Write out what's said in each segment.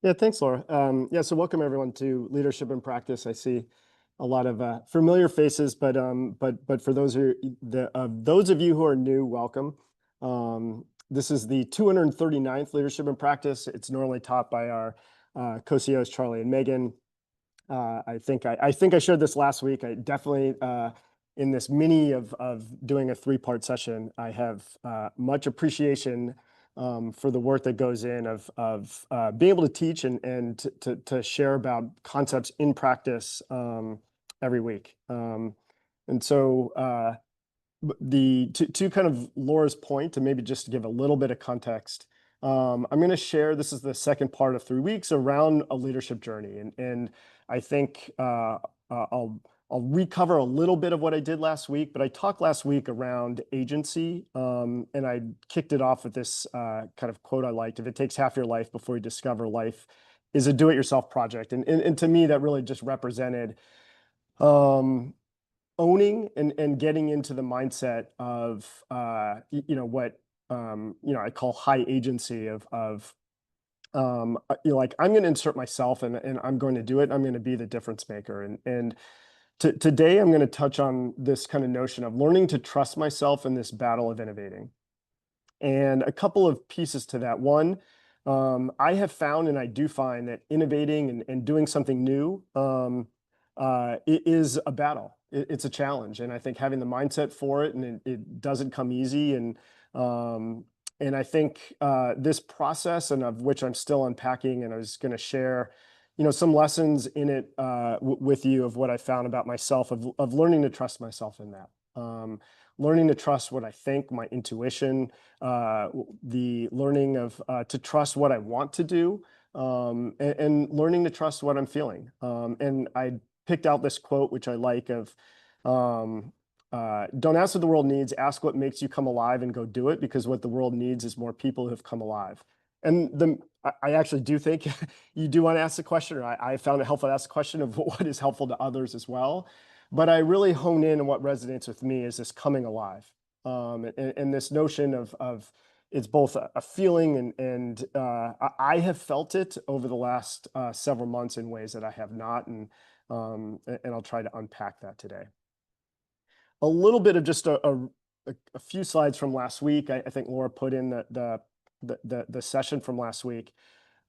Yeah, thanks, Laura. Yeah, so welcome everyone to Leadership in Practice. I see a lot of familiar faces, but for those of you who are new, welcome. This is the 239th Leadership in Practice. It's normally taught by our co-CEOs Charlie and Megan. I think I shared this last week. I definitely in this mini of doing a three-part session, I have much appreciation for the work that goes in of being able to teach and to share about concepts in practice every week. And so to kind of Laura's point, to maybe just to give a little bit of context, I'm going to share, this is the second part of 3 weeks around a leadership journey. And I think I'll recover a little bit of what I did last week, but I talked last week around agency, and I kicked it off with this kind of quote I liked: if it takes half your life before you discover life is a do-it-yourself project. And to me, that really just represented owning and getting into the mindset of what I call high agency of like, I'm going to insert myself and I'm going to do it. I'm going to be the difference maker. And today I'm going to touch on this kind of notion of learning to trust myself in this battle of innovating. And a couple of pieces to that. One, I have found, and I do find, that innovating and doing something new it is a battle. It's a challenge, and I think having the mindset for it, and it doesn't come easy. And I think this process, and of which I'm still unpacking, and I was going to share, some lessons in it with you of what I found about myself, of learning to trust myself in that. Learning to trust what I think, my intuition, the learning of to trust what I want to do, and learning to trust what I'm feeling. And I picked out this quote, which I like, of don't ask what the world needs, ask what makes you come alive and go do it, because what the world needs is more people who have come alive. And I actually do think you do want to ask the question, or I found it helpful to ask the question of what is helpful to others as well. But I really hone in on what resonates with me is this coming alive, and this notion of it's both a feeling, and I have felt it over the last several months in ways that I have not, and I'll try to unpack that today. A little bit of just a few slides from last week. I think Laura put in the session from last week.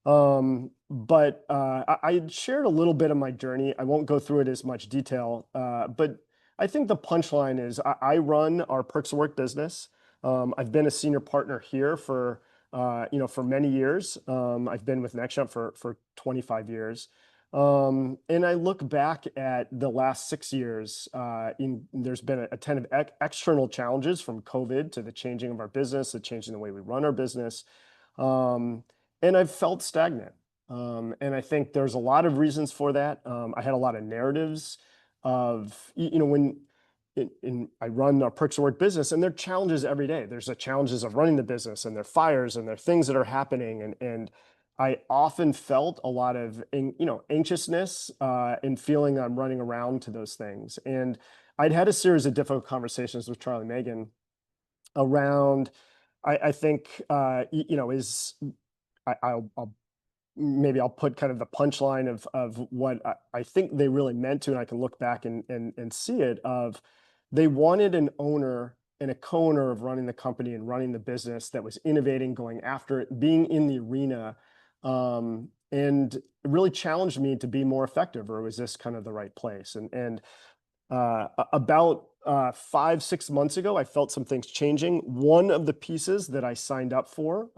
But I shared a little bit of my journey. I won't go through it as much detail, but I think the punchline is I run our Perks of Work business. I've been a senior partner here for many years. I've been with NextJump for 25 years. And I look back at the last 6 years. There's been a ton of external challenges, from COVID to the changing of our business, the changing the way we run our business. And I've felt stagnant. And I think there's a lot of reasons for that. I had a lot of narratives of, when I run our Perks of Work business, and there are challenges every day. There's the challenges of running the business, and there are fires, and there are things that are happening. And I often felt a lot of, anxiousness and feeling I'm running around to those things. And I'd had a series of difficult conversations with Charlie and Megan around, I think, I'll maybe I'll put kind of the punchline of what I think they really meant to, and I can look back and see it, of they wanted an owner and a co-owner of running the company and running the business that was innovating, going after it, being in the arena, and it really challenged me to be more effective. Or was this kind of the right place? And about 5-6 months ago, I felt some things changing. One of the pieces that I signed up for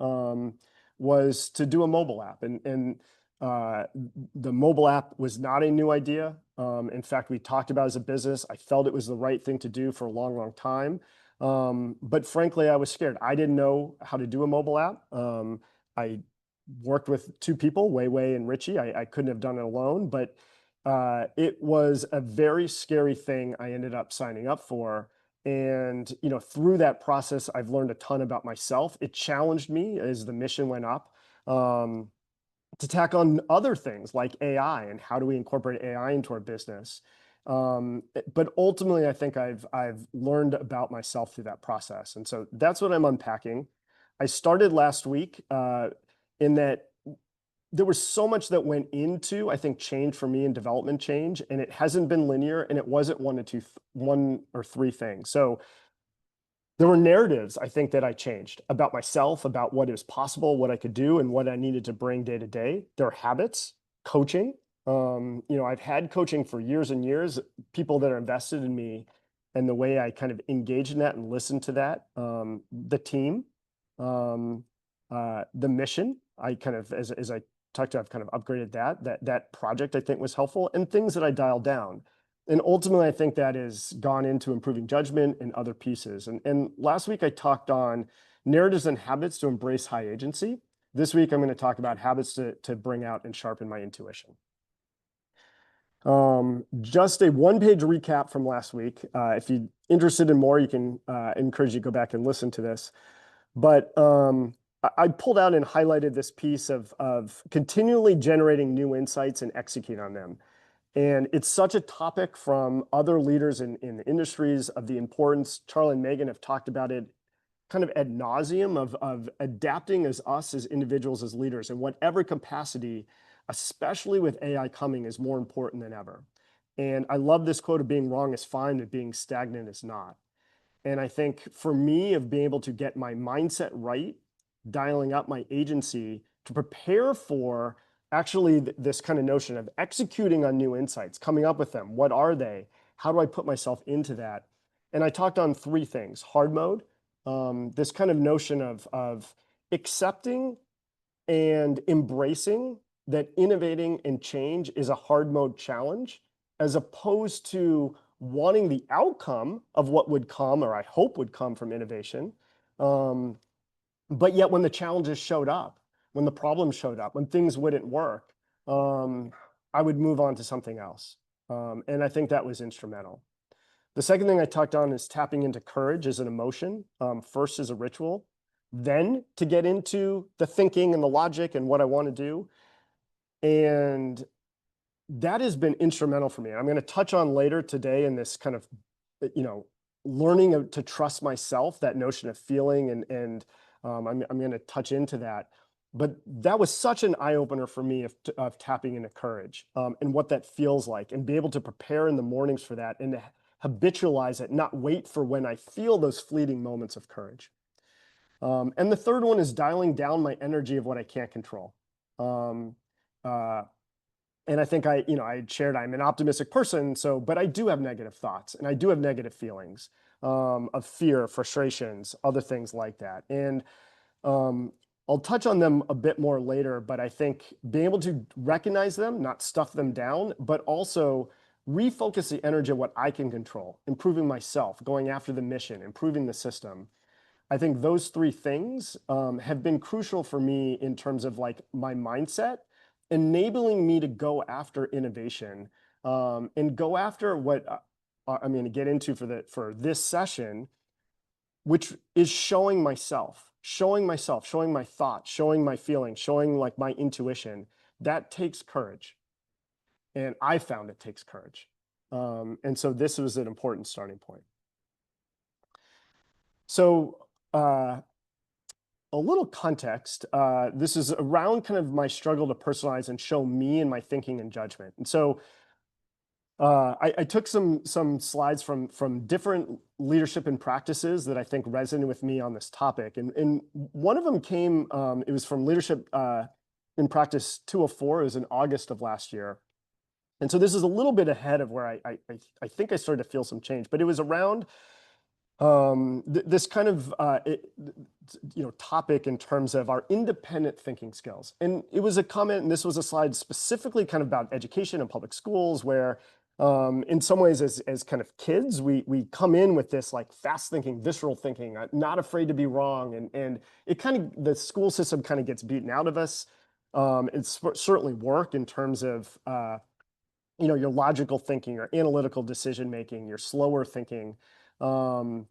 was to do a mobile app. And the mobile app was not a new idea. In fact, we talked about it as a business. I felt it was the right thing to do for a long, long time. But frankly, I was scared. I didn't know how to do a mobile app. I worked with two people, Wei and Richie. I couldn't have done it alone, but it was a very scary thing I ended up signing up for. And, through that process, I've learned a ton about myself. It challenged me as the mission went up, to tack on other things like AI and how do we incorporate AI into our business. But ultimately, I think I've learned about myself through that process. And so that's what I'm unpacking. I started last week in that there was so much that went into, I think, change for me and development change, and it hasn't been linear, and it wasn't one or three things. So there were narratives, I think, that I changed about myself, about what is possible, what I could do, and what I needed to bring day to day. There are habits, coaching. I've had coaching for years and years, people that are invested in me and the way I kind of engage in that and listen to that. The team, um, the mission, I kind of, as I talked to, I've kind of upgraded that project I think was helpful, and things that I dialed down. And ultimately, I think that has gone into improving judgment and other pieces. And last week, I talked on narratives and habits to embrace high agency. This week, I'm going to talk about habits to bring out and sharpen my intuition. Just a one-page recap from last week. If you're interested in more, you can encourage you to go back and listen to this. But I pulled out and highlighted this piece of continually generating new insights and execute on them. And it's such a topic from other leaders in the industries of the importance. Charlie and Megan have talked about it kind of ad nauseum of adapting as us as individuals, as leaders, in whatever capacity, especially with AI coming, is more important than ever. And I love this quote of being wrong is fine, but being stagnant is not. And I think for me, of being able to get my mindset right, dialing up my agency to prepare for actually this kind of notion of executing on new insights, coming up with them. What are they? How do I put myself into that? And I talked on three things: hard mode, this kind of notion of accepting and embracing that innovating and change is a hard mode challenge, as opposed to wanting the outcome of what would come, or I hope would come, from innovation. But yet when the challenges showed up, when the problems showed up, when things wouldn't work, I would move on to something else. And I think that was instrumental. The second thing I talked on is tapping into courage as an emotion, first as a ritual, then to get into the thinking and the logic and what I want to do. And that has been instrumental for me. And I'm going to touch on later today in this kind of, learning to trust myself, that notion of feeling, and I'm going to touch into that. But that was such an eye-opener for me of tapping into courage, and what that feels like, and be able to prepare in the mornings for that, and to habitualize it, not wait for when I feel those fleeting moments of courage. And the third one is dialing down my energy of what I can't control. And I think I had shared I'm an optimistic person, but I do have negative thoughts, and I do have negative feelings, of fear, frustrations, other things like that. And I'll touch on them a bit more later, but I think being able to recognize them, not stuff them down, but also refocus the energy of what I can control, improving myself, going after the mission, improving the system. I think those three things have been crucial for me in terms of like my mindset, enabling me to go after innovation, and go after what I'm going to get into for this session, which is showing myself, showing my thoughts, showing my feelings, showing like my intuition. That takes courage, and I found it takes courage. And so this was an important starting point. So a little context. This is around kind of my struggle to personalize and show me and my thinking and judgment. And so I took some slides from different leadership and practices that I think resonated with me on this topic. And one of them came, it was from Leadership in Practice 204. It was in August of last year. And so this is a little bit ahead of where I think I started to feel some change, but it was around this kind of topic in terms of our independent thinking skills. And it was a comment, and this was a slide specifically kind of about education and public schools, where in some ways as kind of kids, we come in with this like fast thinking, visceral thinking, not afraid to be wrong, and it kind of, the school system kind of gets beaten out of us. It's certainly worked in terms of your logical thinking, your analytical decision making, your slower thinking. And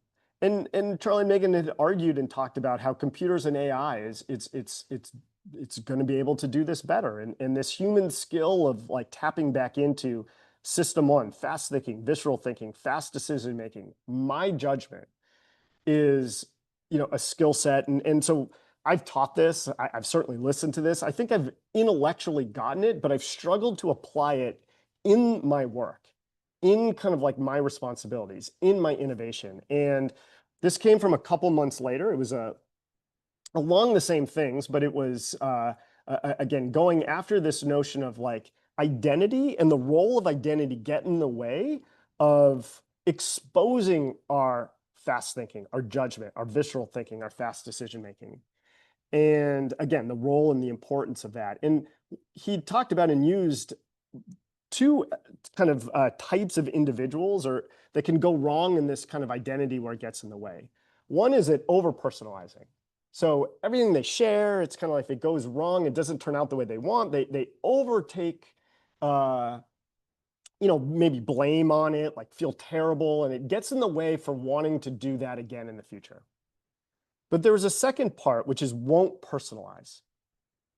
Charlie and Megan had argued and talked about how computers and AI it's going to be able to do this better. And this human skill of like tapping back into system one, fast thinking, visceral thinking, fast decision making, my judgment is, a skill set. And so I've taught this. I've certainly listened to this. I think I've intellectually gotten it, but I've struggled to apply it in my work, in kind of like my responsibilities, in my innovation. And this came from a couple months later. It was along the same things, but it was again going after this notion of like identity and the role of identity get in the way of exposing our fast thinking, our judgment, our visceral thinking, our fast decision making. And again, the role and the importance of that. And he talked about and used two kind of types of individuals or that can go wrong in this kind of identity where it gets in the way. One is it over personalizing. So everything they share, it's kind of like if it goes wrong, it doesn't turn out the way they want. They overtake, maybe blame on it, like feel terrible, and it gets in the way for wanting to do that again in the future. But there was a second part, which is won't personalize.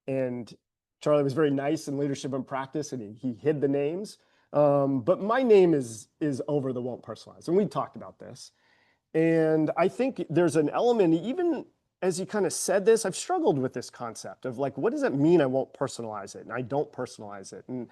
And Charlie was very nice in leadership and practice, and he hid the names. But my name is over the won't personalize. And we talked about this. And I think there's an element, even as he kind of said this, I've struggled with this concept of like, what does it mean I won't personalize it? And I don't personalize it. And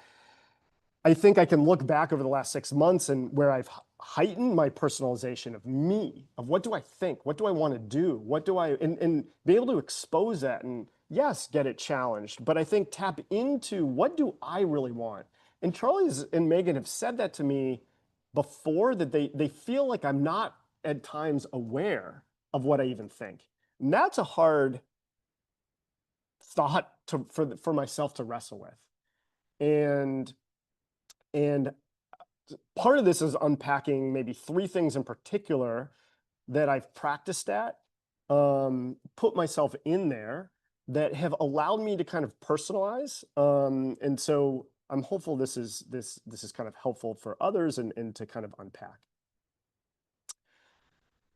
I think I can look back over the last 6 months and where I've heightened my personalization of me, of what do I think? What do I want to do? What do I, and be able to expose that and yes, get it challenged, but I think tap into what do I really want? And Charlie's and Megan have said that to me before, that they feel like I'm not at times aware of what I even think. And that's a hard thought for myself to wrestle with. And part of this is unpacking maybe 3 things in particular that I've practiced at, put myself in there, that have allowed me to kind of personalize. And so I'm hopeful this is kind of helpful for others and to kind of unpack.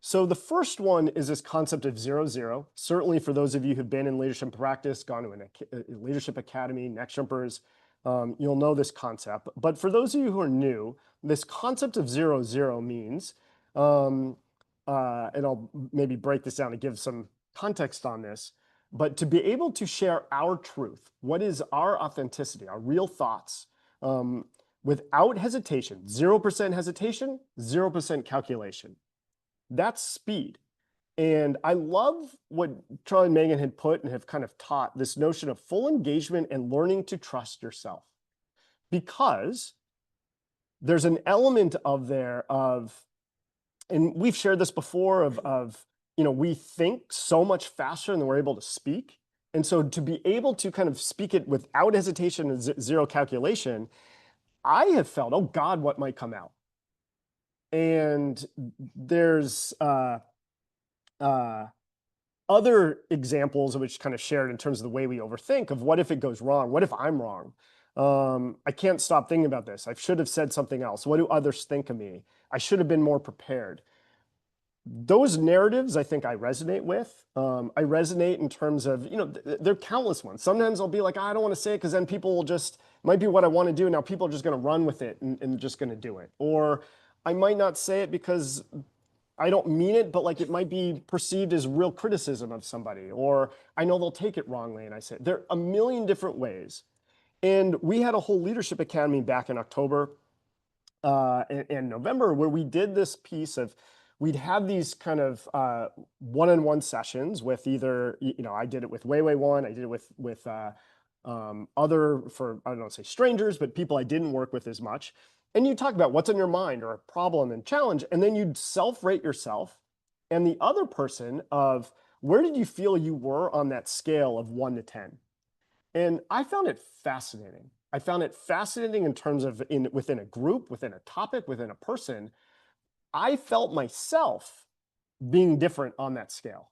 So the first one is this concept of 0-0. Certainly for those of you who've been in leadership practice, gone to a leadership academy, next jumpers, you'll know this concept. But for those of you who are new, this concept of 0-0 means, and I'll maybe break this down to give some context on this, but to be able to share our truth, what is our authenticity, our real thoughts, without hesitation, 0% hesitation, 0% calculation. That's speed. And I love what Charlie and Megan had put and have kind of taught, this notion of full engagement and learning to trust yourself. Because there's an element of there of, and we've shared this before, of we think so much faster than we're able to speak. And so to be able to kind of speak it without hesitation and zero calculation, I have felt, oh God, what might come out? And there's other examples of which kind of shared in terms of the way we overthink of what if it goes wrong? What if I'm wrong? I can't stop thinking about this. I should have said something else. What do others think of me? I should have been more prepared. Those narratives, I think I resonate with. I resonate in terms of, there are countless ones. Sometimes I'll be like, I don't want to say it because then people will just, might be what I want to do. Now people are just going to run with it and just going to do it. Or I might not say it because I don't mean it, but like it might be perceived as real criticism of somebody, or I know they'll take it wrongly. And I say, there are a million different ways. And we had a whole leadership academy back in October and November where we did this piece of, we'd have these kind of one-on-one sessions with either, I did it with One, I did it with other, for, I don't know, say strangers, but people I didn't work with as much. And you talk about what's on your mind or a problem and challenge, and then you'd self-rate yourself and the other person of where did you feel you were on that scale of 1 to 10? And I found it fascinating. I found it fascinating in terms of within a group, within a topic, within a person. I felt myself being different on that scale.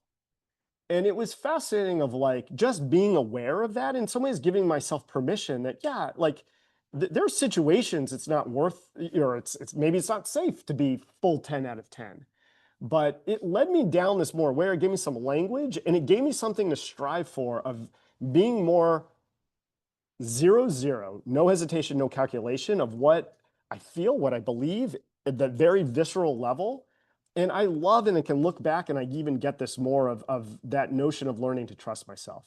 And it was fascinating of like just being aware of that, in some ways giving myself permission that, yeah, like there are situations it's not worth, or it's maybe it's not safe to be full 10 out of 10. But it led me down this more aware, it gave me some language, and it gave me something to strive for of being more 0-0, no hesitation, no calculation of what I feel, what I believe at that very visceral level, And I love, and I can look back and I even get this more of that notion of learning to trust myself.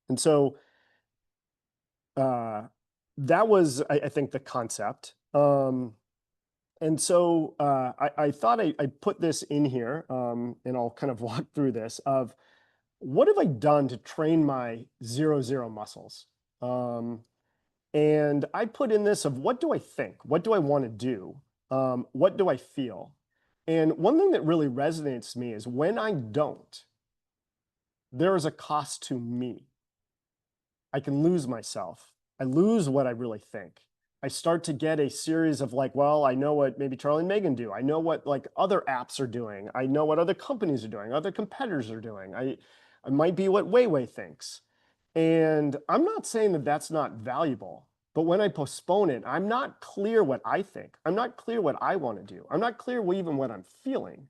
And so that was, I think, the concept. And so I thought I put this in here, and I'll kind of walk through this of what have I done to train my 0-0 muscles? And I put in this of what do I think? What do I want to do? What do I feel? And one thing that really resonates to me is when I don't, there is a cost to me. I can lose myself. I lose what I really think. I start to get a series of like, well, I know what maybe Charlie and Megan do. I know what like other apps are doing. I know what other companies are doing, other competitors are doing. I might be what Weiwei thinks. And I'm not saying that that's not valuable, but when I postpone it, I'm not clear what I think. I'm not clear what I want to do. I'm not clear even what I'm feeling.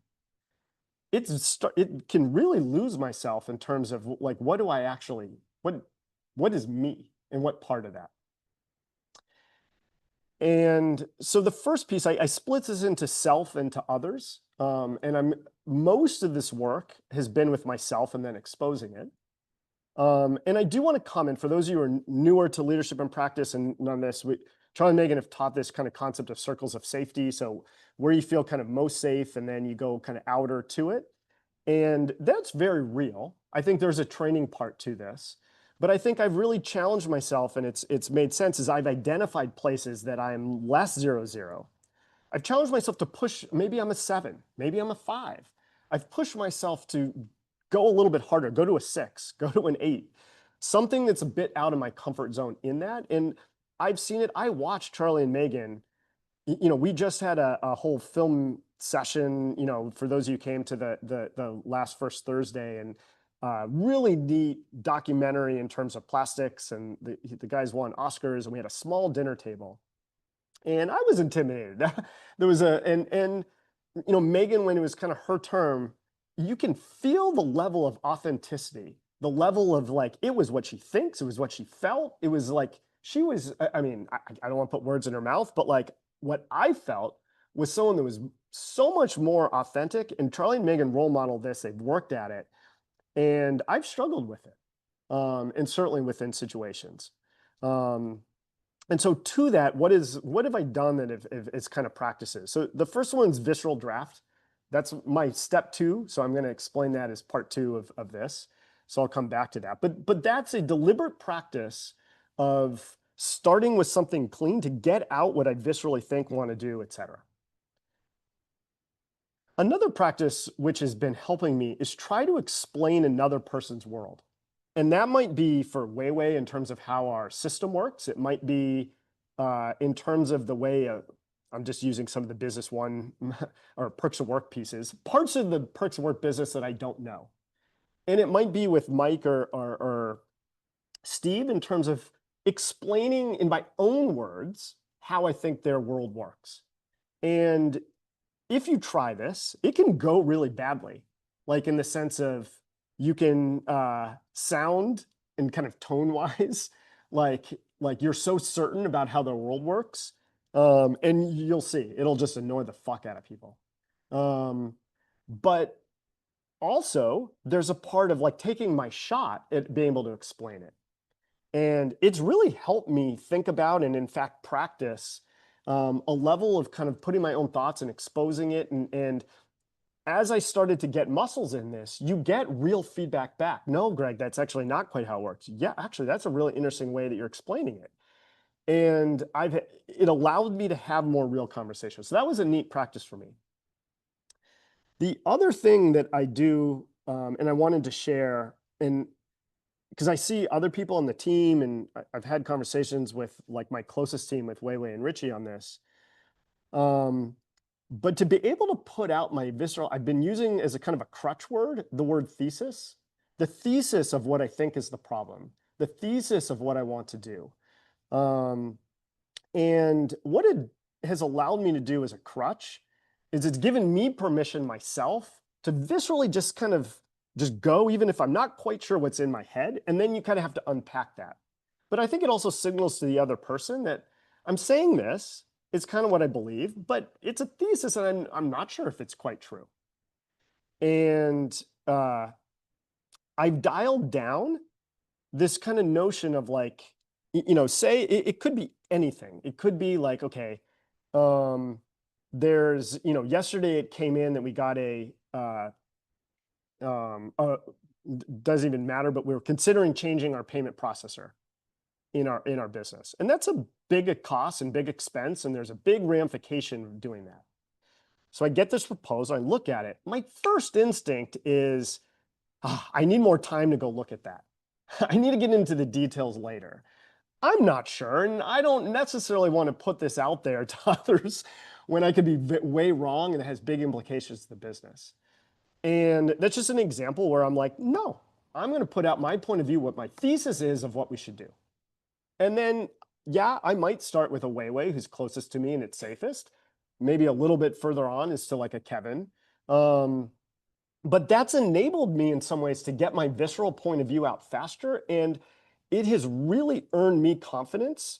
It can really lose myself in terms of like, what do I actually, what is me and what part of that? And so the first piece, I split this into self and to others. And most of this work has been with myself and then exposing it. And I do want to comment for those of you who are newer to leadership and practice and on this, Charlie and Megan have taught this kind of concept of circles of safety. So where you feel kind of most safe and then you go kind of outer to it. And that's very real. I think there's a training part to this. But I think I've really challenged myself, and it's made sense as I've identified places that I'm less 0-0. I've challenged myself to push, maybe I'm a 7, maybe I'm a 5. I've pushed myself to go a little bit harder, go to a 6, go to an 8, something that's a bit out of my comfort zone in that. And I've seen it. I watched Charlie and Megan. We just had a whole film session, for those of you who came to the last first Thursday, and really neat documentary in terms of plastics, and the guys won Oscars, and we had a small dinner table. And I was intimidated. There was Megan, when it was kind of her term, you can feel the level of authenticity, the level of like, it was what she thinks, it was what she felt. It was like, she was, I mean, I don't want to put words in her mouth, but like what I felt was someone that was so much more authentic. And Charlie and Megan role model this, they've worked at it. And I've struggled with it, and certainly within situations. And so to that, what have I done that if it's kind of practices? So the first one's visceral draft. That's my step 2. So I'm going to explain that as part 2 of this. So I'll come back to that. But that's a deliberate practice of starting with something clean to get out what I viscerally think, want to do, etc. Another practice which has been helping me is try to explain another person's world. And that might be for Weiwei in terms of how our system works. It might be in terms of the way I'm just using some of the business one or perks of work pieces, parts of the perks of work business that I don't know. And it might be with Mike or Steve in terms of explaining in my own words how I think their world works. And if you try this, it can go really badly, like in the sense of you can sound and kind of tone wise, like you're so certain about how their world works. And you'll see, it'll just annoy the fuck out of people. But also there's a part of like taking my shot at being able to explain it. And it's really helped me think about and in fact practice a level of kind of putting my own thoughts and exposing it. And as I started to get muscles in this, you get real feedback back. No, Greg, that's actually not quite how it works. Yeah, actually, that's a really interesting way that you're explaining it. And it allowed me to have more real conversations. So that was a neat practice for me. The other thing that I do, and I wanted to share, and because I see other people on the team, and I've had conversations with like my closest team with Weiwei and Richie on this. But to be able to put out my visceral, I've been using as a kind of a crutch word, the word thesis, the thesis of what I think is the problem, the thesis of what I want to do. And what it has allowed me to do as a crutch is it's given me permission myself to viscerally just kind of just go, even if I'm not quite sure what's in my head. And then you kind of have to unpack that. But I think it also signals to the other person that I'm saying this. It's kind of what I believe, but it's a thesis, and I'm not sure if it's quite true. And I've dialed down this kind of notion of like, say it could be anything. It could be like, okay, um, there's, yesterday it came in that we got um, uh, doesn't even matter, but we're considering changing our payment processor in our business, and that's a big cost and big expense, and there's a big ramification of doing that. So I get this proposal, I look at it. My first instinct is, I need more time to go look at that. I need to get into the details later. I'm not sure, and I don't necessarily want to put this out there to others when I could be way wrong and it has big implications to the business. And that's just an example where I'm like, no, I'm going to put out my point of view, what my thesis is of what we should do. And then, yeah, I might start with a Weiwei who's closest to me and it's safest. Maybe a little bit further on is to like a Kevin. But that's enabled me in some ways to get my visceral point of view out faster. And it has really earned me confidence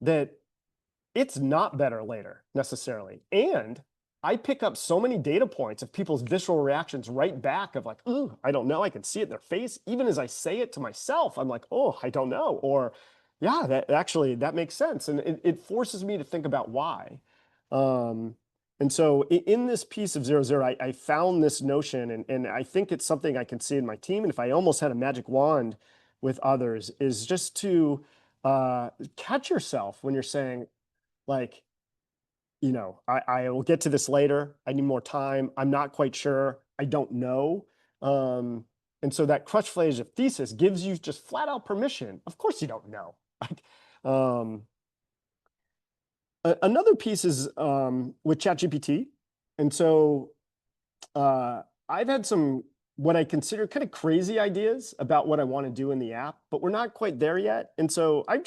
that it's not better later necessarily. And I pick up so many data points of people's visceral reactions right back of like, ooh, I don't know. I can see it in their face. Even as I say it to myself, I'm like, oh, I don't know. Or yeah, that makes sense. And it forces me to think about why. And so in this piece of 00, I found this notion, and I think it's something I can see in my team. And if I almost had a magic wand with others, is just to catch yourself when you're saying, like, I will get to this later. I need more time. I'm not quite sure. I don't know. And so that crutch phrase of thesis gives you just flat out permission. Of course you don't know. um, Another piece is with ChatGPT. And so I've had some what I consider kind of crazy ideas about what I want to do in the app, but we're not quite there yet. And so I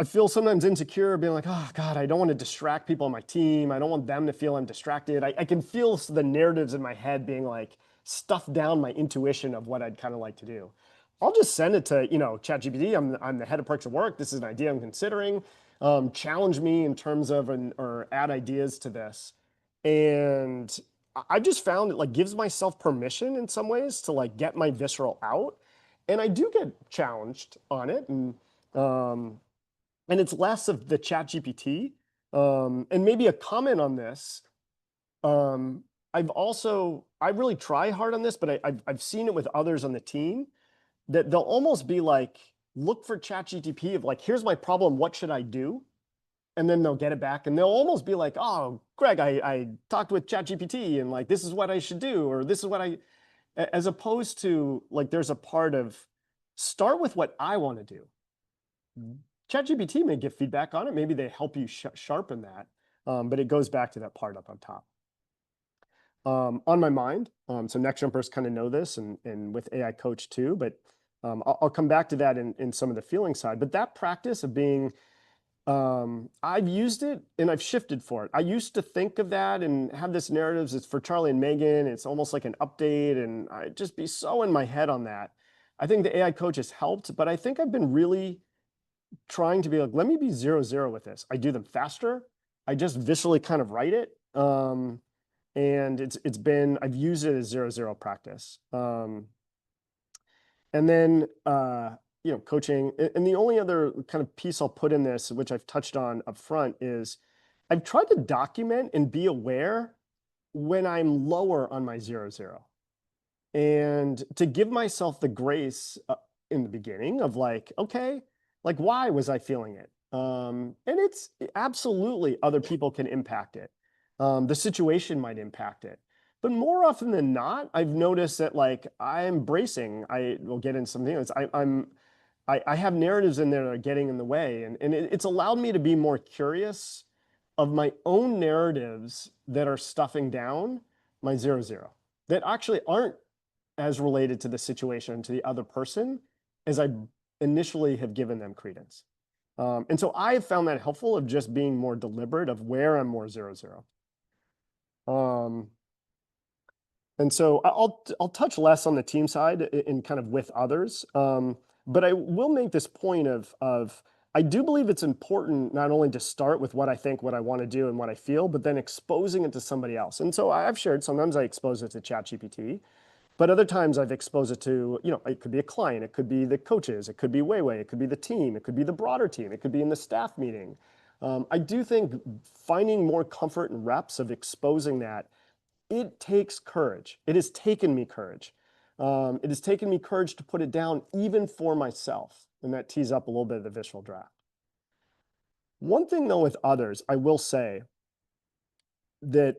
feel sometimes insecure being like, oh God, I don't want to distract people on my team. I don't want them to feel I'm distracted. I can feel the narratives in my head being like stuffed down my intuition of what I'd kind of like to do. I'll just send it to, ChatGPT. I'm the head of Perks at Work. This is an idea I'm considering. Challenge me in terms of or add ideas to this. And I've just found it like gives myself permission in some ways to like get my visceral out. And I do get challenged on it. And it's less of the chat GPT. And maybe a comment on this. I really try hard on this, but I've seen it with others on the team that they'll almost be like, look for chat GPT of like, here's my problem, what should I do? And then they'll get it back and they'll almost be like, oh, Greg, I talked with chat GPT and like, this is what I should do, or this is as opposed to like, there's a part of start with what I want to do. ChatGPT may give feedback on it. Maybe they help you sharpen that, but it goes back to that part up on top. On my mind, so next jumpers kind of know this, and with AI Coach too, but I'll come back to that in some of the feeling side. But that practice of being, I've used it and I've shifted for it. I used to think of that and have this narratives. It's for Charlie and Megan. It's almost like an update, and I'd just be so in my head on that. I think the AI Coach has helped, but I think I've been really trying to be like, let me be 0-0 with this. I do them faster. I just viscerally kind of write it. And I've used it as 0-0 practice. And then, coaching. And the only other kind of piece I'll put in this, which I've touched on up front, is I've tried to document and be aware when I'm lower on my 0-0. And to give myself the grace in the beginning of like, okay, like why was I feeling it? And it's absolutely other people can impact it. The situation might impact it. But more often than not, I've noticed that like I'm bracing. I will get into something else. I have narratives in there that are getting in the way. And it's allowed me to be more curious of my own narratives that are stuffing down my 0-0, that actually aren't as related to the situation, to the other person, as I initially have given them credence. And so I have found that helpful of just being more deliberate of where I'm more 0-0. And so I'll touch less on the team side in kind of with others. But I will make this point of I do believe it's important not only to start with what I think, what I want to do, and what I feel, but then exposing it to somebody else. And so I've shared, sometimes I expose it to ChatGPT, but other times I've exposed it to, it could be a client, it could be the coaches, it could be Weiwei, it could be the team, it could be the broader team, it could be in the staff meeting. I do think finding more comfort and reps of exposing that, it takes courage. It has taken me courage. It has taken me courage to put it down even for myself. And that tees up a little bit of the visceral draft. One thing though with others, I will say that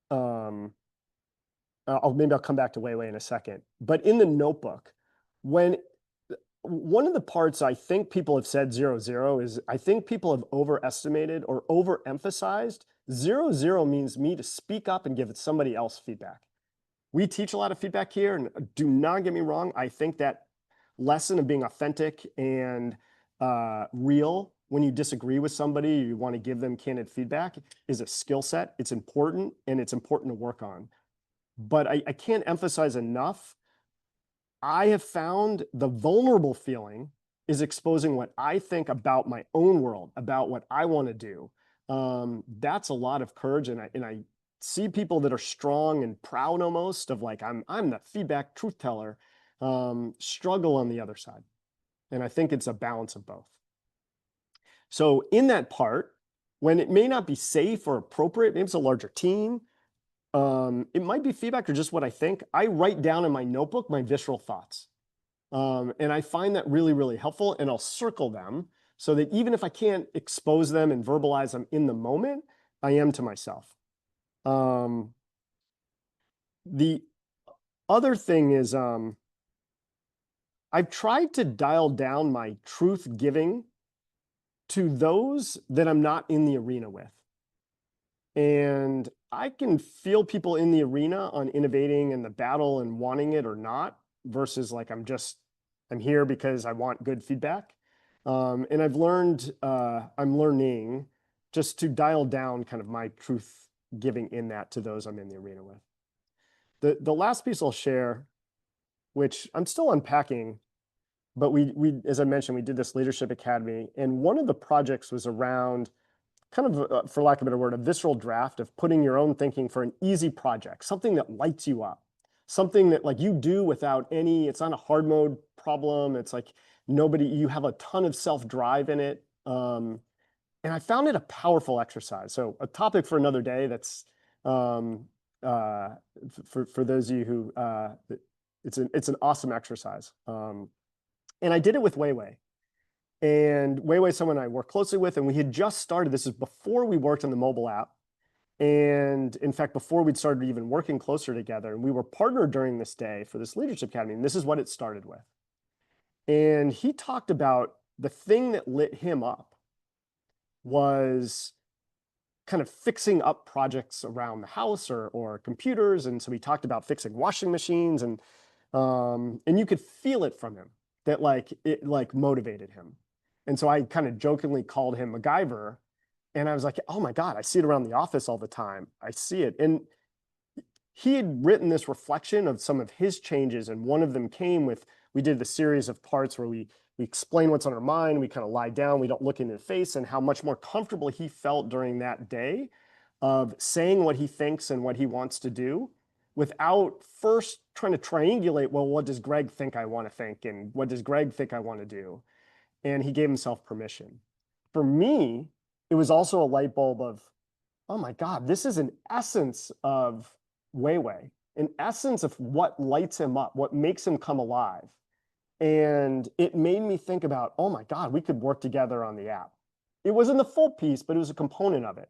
maybe I'll come back to Weiwei in a second. But in the notebook, when one of the parts I think people have said 0-0 is I think people have overestimated or overemphasized 0-0 means me to speak up and give somebody else feedback. We teach a lot of feedback here, and do not get me wrong, I think that lesson of being authentic and real when you disagree with somebody, you want to give them candid feedback, is a skill set. It's important, and it's important to work on. But I can't emphasize enough, I have found the vulnerable feeling is exposing what I think about my own world, about what I want to do. That's a lot of courage, and I see people that are strong and proud almost of like, I'm the feedback truth teller, struggle on the other side. And I think it's a balance of both. So in that part, when it may not be safe or appropriate, maybe it's a larger team, it might be feedback or just what I think, I write down in my notebook my visceral thoughts. And I find that really, really helpful, and I'll circle them so that even if I can't expose them and verbalize them in the moment, I am to myself. The other thing is I've tried to dial down my truth giving to those that I'm not in the arena with. And I can feel people in the arena on innovating and the battle and wanting it or not, versus like I'm here because I want good feedback. And I'm learning just to dial down kind of my truth giving in that to those I'm in the arena with. The last piece I'll share, which I'm still unpacking, but we as I mentioned, we did this leadership academy, and one of the projects was around kind of, for lack of a better word, a visceral draft of putting your own thinking for an easy project, something that lights you up, something that like you do without it's not a hard mode problem. It's like you have a ton of self-drive in it. And I found it a powerful exercise. So a topic for another day that's, for those of you who, it's an awesome exercise. And I did it with Weiwei. And Weiwei, someone I work closely with, and we had just started, this is before we worked on the mobile app. And in fact, before we'd started even working closer together, and we were partnered during this day for this leadership academy, and this is what it started with. And he talked about the thing that lit him up was kind of fixing up projects around the house or computers. And so he talked about fixing washing machines, and you could feel it from him that it motivated him. And so I kind of jokingly called him MacGyver, and I was like, oh my God, I see it around the office all the time. I see it. And he had written this reflection of some of his changes, and one of them came with, we did the series of parts where we explain what's on our mind, we kind of lie down, we don't look into the face, and how much more comfortable he felt during that day of saying what he thinks and what he wants to do without first trying to triangulate, well, what does Greg think I want to think, and what does Greg think I want to do? And he gave himself permission. For me, it was also a light bulb of, oh my God, this is an essence of Weiwei, an essence of what lights him up, what makes him come alive. And it made me think about, oh my God, we could work together on the app. It wasn't the full piece, but it was a component of it.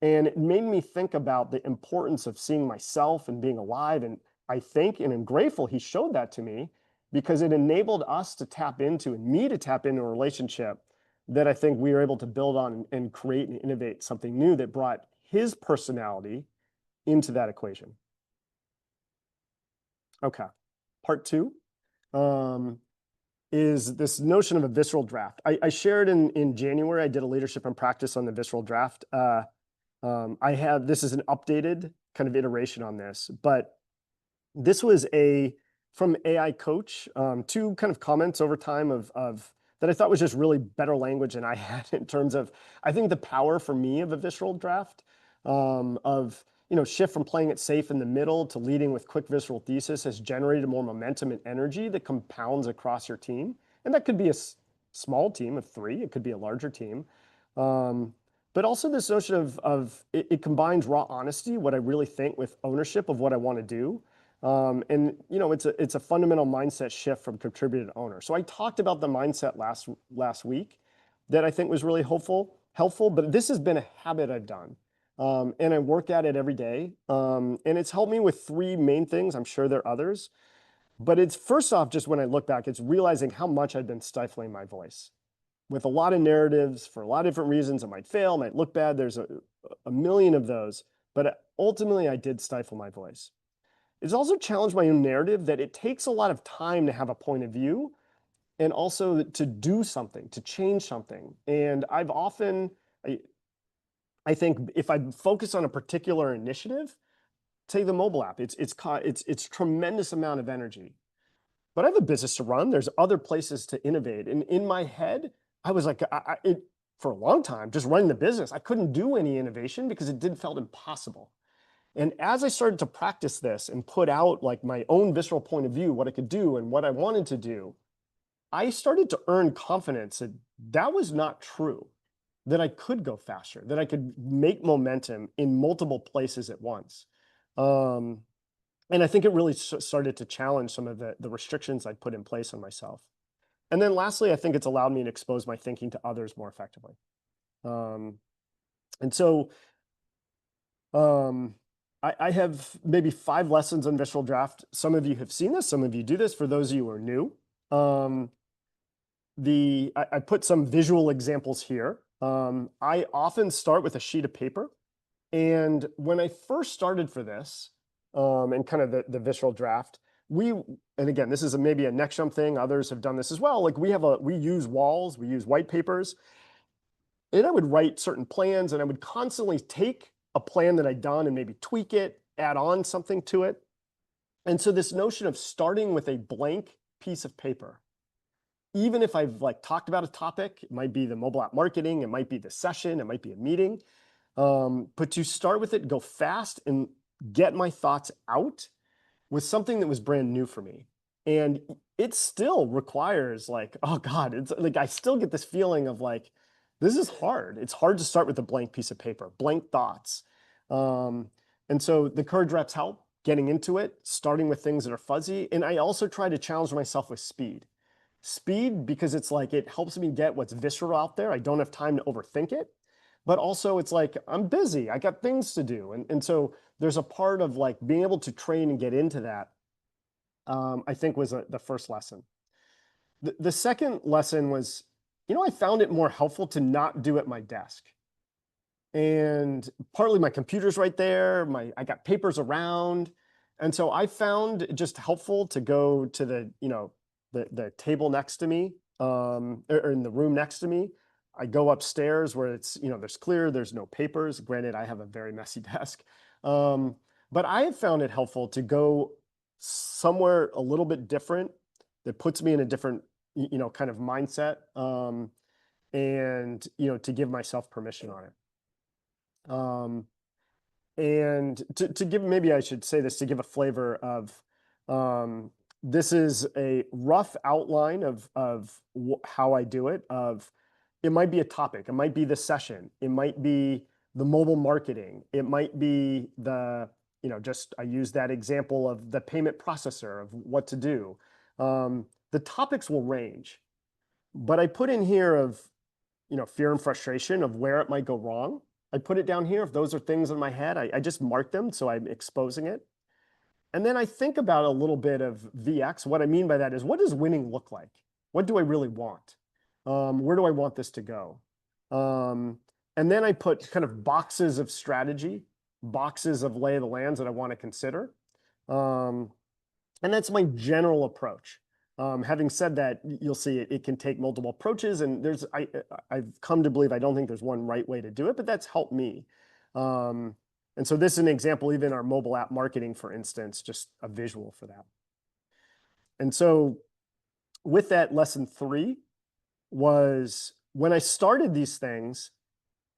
And it made me think about the importance of seeing myself and being alive. And I think, and I'm grateful he showed that to me, because it enabled us to tap into, and me to tap into, a relationship that I think we were able to build on and create and innovate something new that brought his personality into that equation. Okay, part two is this notion of a visceral draft. I shared in January, I did a leadership and practice on the visceral draft. This is an updated kind of iteration on this, but this was from AI coach, two kind of comments over time of that I thought was just really better language than I had in terms of, I think the power for me of a visceral draft, of, shift from playing it safe in the middle to leading with quick visceral thesis has generated more momentum and energy that compounds across your team. And that could be a small team of 3, it could be a larger team. But also this notion of it combines raw honesty, what I really think, with ownership of what I want to do. And it's a fundamental mindset shift from contributor to owner. So I talked about the mindset last week that I think was really helpful, but this has been a habit I've done. And I work at it every day. And it's helped me with 3 main things. I'm sure there are others. But it's, first off, just when I look back, it's realizing how much I've been stifling my voice with a lot of narratives for a lot of different reasons. It might fail, might look bad. There's a million of those. But ultimately, I did stifle my voice. It's also challenged my own narrative that it takes a lot of time to have a point of view and also to do something, to change something. And I think if I focus on a particular initiative, say the mobile app, it's tremendous amount of energy. But I have a business to run. There's other places to innovate. And in my head, I was like, for a long time, just running the business, I couldn't do any innovation because it did felt impossible. And as I started to practice this and put out like my own visceral point of view, what I could do and what I wanted to do, I started to earn confidence that that was not true, that I could go faster, that I could make momentum in multiple places at once. And I think it really started to challenge some of the restrictions I'd put in place on myself. And then lastly, I think it's allowed me to expose my thinking to others more effectively. And so I have maybe 5 lessons on visceral draft. Some of you have seen this, some of you do this. For those of you who are new, I put some visual examples here. I often start with a sheet of paper. And when I first started for this, and kind of the visceral draft, and again, this is maybe a next jump thing. Others have done this as well. Like we use walls, we use white papers, and I would write certain plans, and I would constantly take a plan that I'd done and maybe tweak it, add on something to it. And so this notion of starting with a blank piece of paper, even if I've like talked about a topic, it might be the mobile app marketing, it might be the session, it might be a meeting, but to start with it, go fast and get my thoughts out with something that was brand new for me. And it still requires like, oh God, it's like, I still get this feeling of like, this is hard. It's hard to start with a blank piece of paper, blank thoughts. And so the courage reps help getting into it, starting with things that are fuzzy. And I also try to challenge myself with speed. Speed, because it's like, it helps me get what's visceral out there. I don't have time to overthink it. But also it's like, I'm busy, I got things to do. And so there's a part of like being able to train and get into that, I think was the first lesson. The second lesson was, I found it more helpful to not do at my desk. And partly my computer's right there, I got papers around. And so I found it just helpful to go to the table next to me, or in the room next to me. I go upstairs where it's, there's no papers. Granted, I have a very messy desk. But I have found it helpful to go somewhere a little bit different that puts me in a different, kind of mindset, and, to give myself permission on it. And to give, maybe I should say this to give a flavor of, this is a rough outline of how I do it. It might be a topic, it might be the session, it might be the mobile marketing, it might be just I use that example of the payment processor of what to do. The topics will range, but I put in here of fear and frustration of where it might go wrong. I put it down here. If those are things in my head, I just mark them, so I'm exposing it. And then I think about a little bit of VX. What I mean by that is, what does winning look like? What do I really want? Where do I want this to go? And then I put kind of boxes of strategy, boxes of lay of the lands that I want to consider. And that's my general approach. Having said that, you'll see it can take multiple approaches, and I've come to believe I don't think there's one right way to do it, but that's helped me. And so this is an example, even our mobile app marketing, for instance, just a visual for that. And so with that, lesson 3 was when I started these things,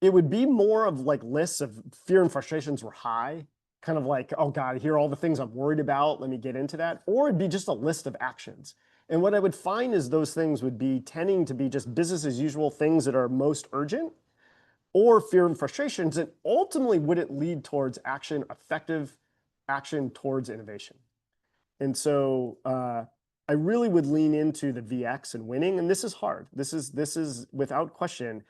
it would be more of like lists of fear and frustrations were high, kind of like, oh God, here are all the things I'm worried about. Let me get into that. Or it'd be just a list of actions. And what I would find is those things would be tending to be just business as usual things that are most urgent, or fear and frustrations, and ultimately would it lead towards action, effective action towards innovation. And so I really would lean into the VX and winning, and this is hard. This is without question.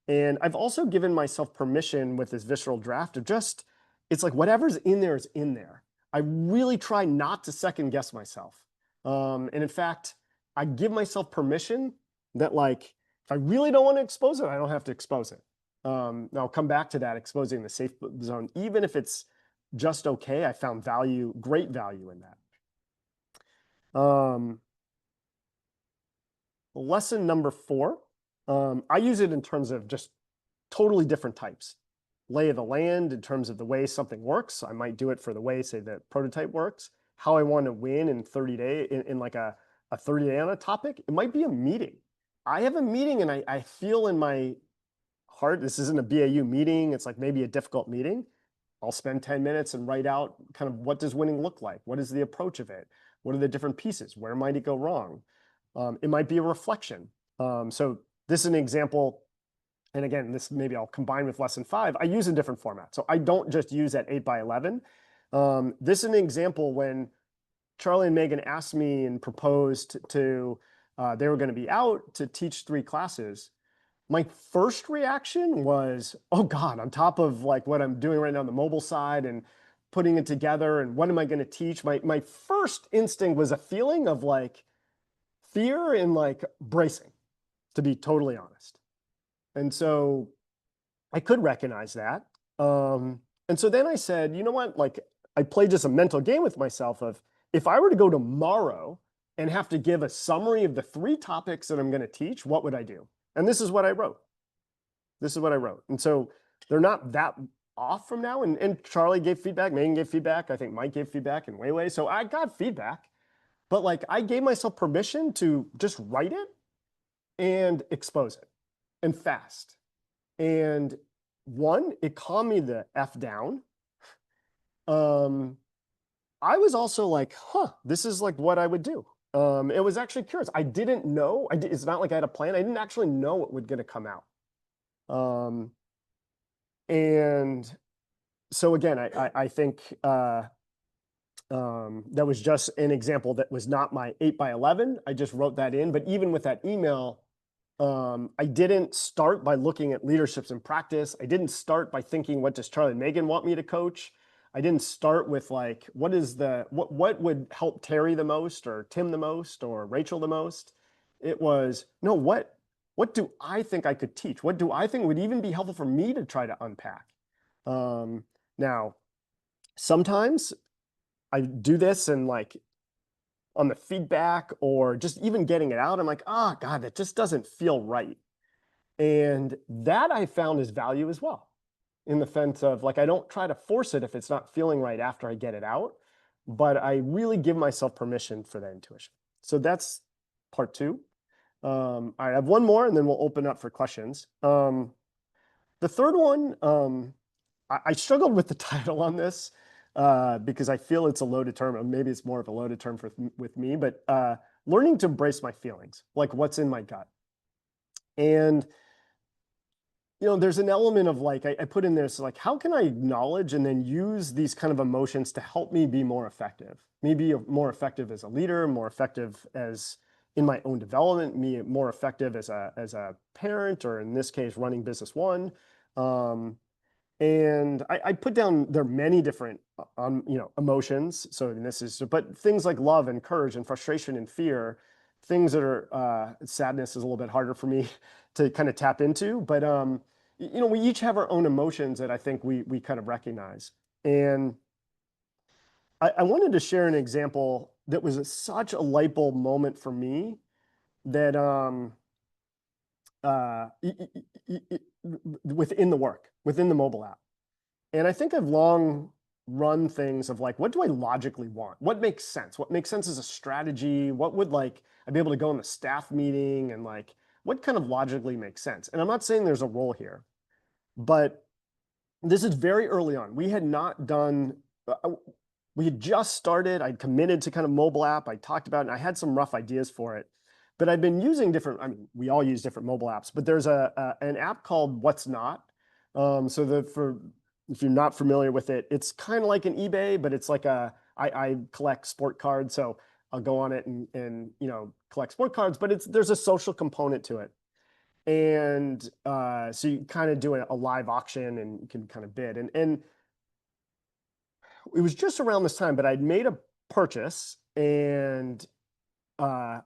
And I've also given myself permission with this visceral draft of just, it's like whatever's in there is in there. I really try not to second guess myself. And in fact, I give myself permission that like, if I really don't want to expose it, I don't have to expose it. Now I'll come back to that, exposing the safe zone. Even if it's just okay, I found value, great value in that. Lesson number 4, I use it in terms of just totally different types. Lay of the land in terms of the way something works. I might do it for the way, say, the prototype works. How I want to win in 30 days, in like a 30-day on a topic. It might be a meeting. I have a meeting and I feel in my heart, this isn't a BAU meeting. It's like maybe a difficult meeting. I'll spend 10 minutes and write out kind of what does winning look like? What is the approach of it? What are the different pieces? Where might it go wrong? It might be a reflection. So this is an example. And again, this maybe I'll combine with lesson 5. I use a different format. So I don't just use that 8x11. This is an example when Charlie and Megan asked me and proposed to, they were going to be out to teach 3 classes. My first reaction was, oh God, on top of like what I'm doing right now on the mobile side and putting it together and what am I going to teach? My first instinct was a feeling of like fear and like bracing, to be totally honest. And so I could recognize that. And so then I said, you know what? Like I played just a mental game with myself of if I were to go tomorrow and have to give a summary of the 3 topics that I'm going to teach, what would I do? And this is what I wrote. This is what I wrote. And so they're not that off from now. And Charlie gave feedback, Megan gave feedback, I think Mike gave feedback, and Weiwei. So I got feedback, but like I gave myself permission to just write it and expose it and fast. And one, it calmed me the F down. I was also like, huh, this is like what I would do. It was actually curious. I didn't know. It's not like I had a plan. I didn't actually know what was going to come out. And so again, I think that was just an example that was not my 8x11. I just wrote that in. But even with that email, I didn't start by looking at leaderships in practice. I didn't start by thinking, what does Charlie and Megan want me to coach? I didn't start with like, what would help Terry the most or Tim the most or Rachel the most? It was, no, what do I think I could teach? What do I think would even be helpful for me to try to unpack? Now, sometimes I do this and like on the feedback or just even getting it out, I'm like, oh God, that just doesn't feel right. And that I found is value as well, in the sense of like, I don't try to force it if it's not feeling right after I get it out, but I really give myself permission for that intuition. So that's part 2. All right, I have one more and then we'll open up for questions. The third one, I struggled with the title on this because I feel it's a loaded term, or maybe it's more of a loaded term with me, but learning to embrace my feelings, like what's in my gut. And there's an element of like, I put in there, so like, how can I acknowledge and then use these kind of emotions to help me be more effective? Maybe more effective as a leader, more effective as in my own development, me more effective as a parent, or in this case, running business one. And I put down, there are many different emotions. So this is, but things like love and courage and frustration and fear, things that are sadness is a little bit harder for me to kind of tap into. But we each have our own emotions that I think we kind of recognize. And I wanted to share an example that was such a light bulb moment for me that within the work, within the mobile app. And I think I've long run things of like, what do I logically want? What makes sense? What makes sense as a strategy? What would like, I'd be able to go in the staff meeting and like, what kind of logically makes sense? And I'm not saying there's a role here, but this is very early on. We had not done, we had just started. I'd committed to kind of mobile app. I talked about it and I had some rough ideas for it, but I've been using different, I mean, we all use different mobile apps, but there's an app called What's Not. If you're not familiar with it, it's kind of like an eBay, but it's like I collect sport cards. So I'll go on it and collect sport cards, but there's a social component to it. And so you kind of do a live auction and you can kind of bid. And it was just around this time, but I'd made a purchase and I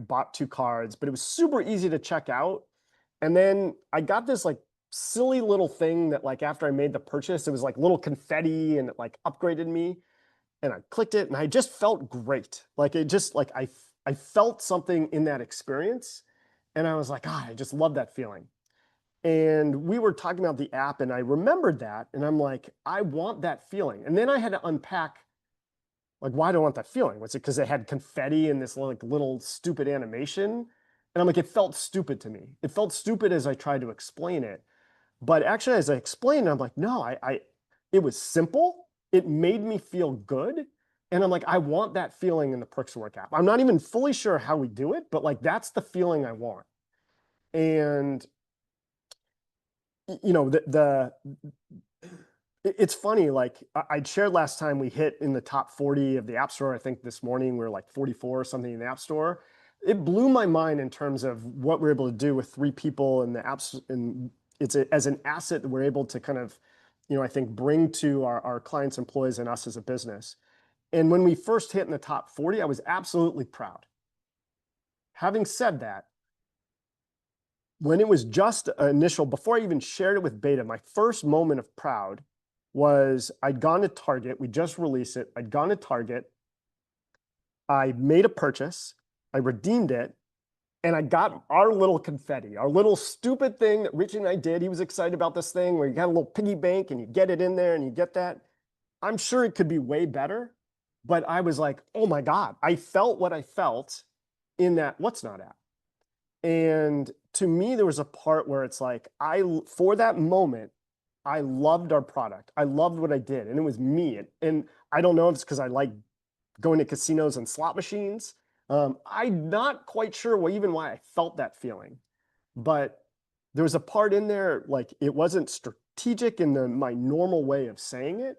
bought 2 cards, but it was super easy to check out. And then I got this like silly little thing that like after I made the purchase, it was like little confetti and it like upgraded me. And I clicked it and I just felt great. Like it just like I felt something in that experience. And I was like, God, I just love that feeling. And we were talking about the app and I remembered that. And I'm like, I want that feeling. And then I had to unpack, like, why do I want that feeling? Was it because they had confetti and this like little stupid animation? And I'm like, it felt stupid to me. It felt stupid as I tried to explain it. But actually, as I explained, I'm like, no, it was simple. It made me feel good. And I'm like, I want that feeling in the Perks Work app. I'm not even fully sure how we do it, but like, that's the feeling I want. And it's funny, like I'd shared last time we hit in the top 40 of the App Store. I think this morning we are like 44 or something in the App Store. It blew my mind in terms of what we're able to do with 3 people in the apps. And as an asset that we're able to kind of, I think bring to our clients, employees, and us as a business. And when we first hit in the top 40, I was absolutely proud. Having said that, when it was just initial, before I even shared it with beta, my first moment of proud was I'd gone to Target. We just released it. I'd gone to Target. I made a purchase. I redeemed it. And I got our little confetti, our little stupid thing that Rich and I did. He was excited about this thing where you got a little piggy bank and you get it in there and you get that. I'm sure it could be way better. But I was like, oh my God, I felt what I felt in that What's Not app. And to me, there was a part where it's like, for that moment, I loved our product. I loved what I did. And it was me. And I don't know if it's because I like going to casinos and slot machines. I'm not quite sure why I felt that feeling. But there was a part in there, like it wasn't strategic in my normal way of saying it.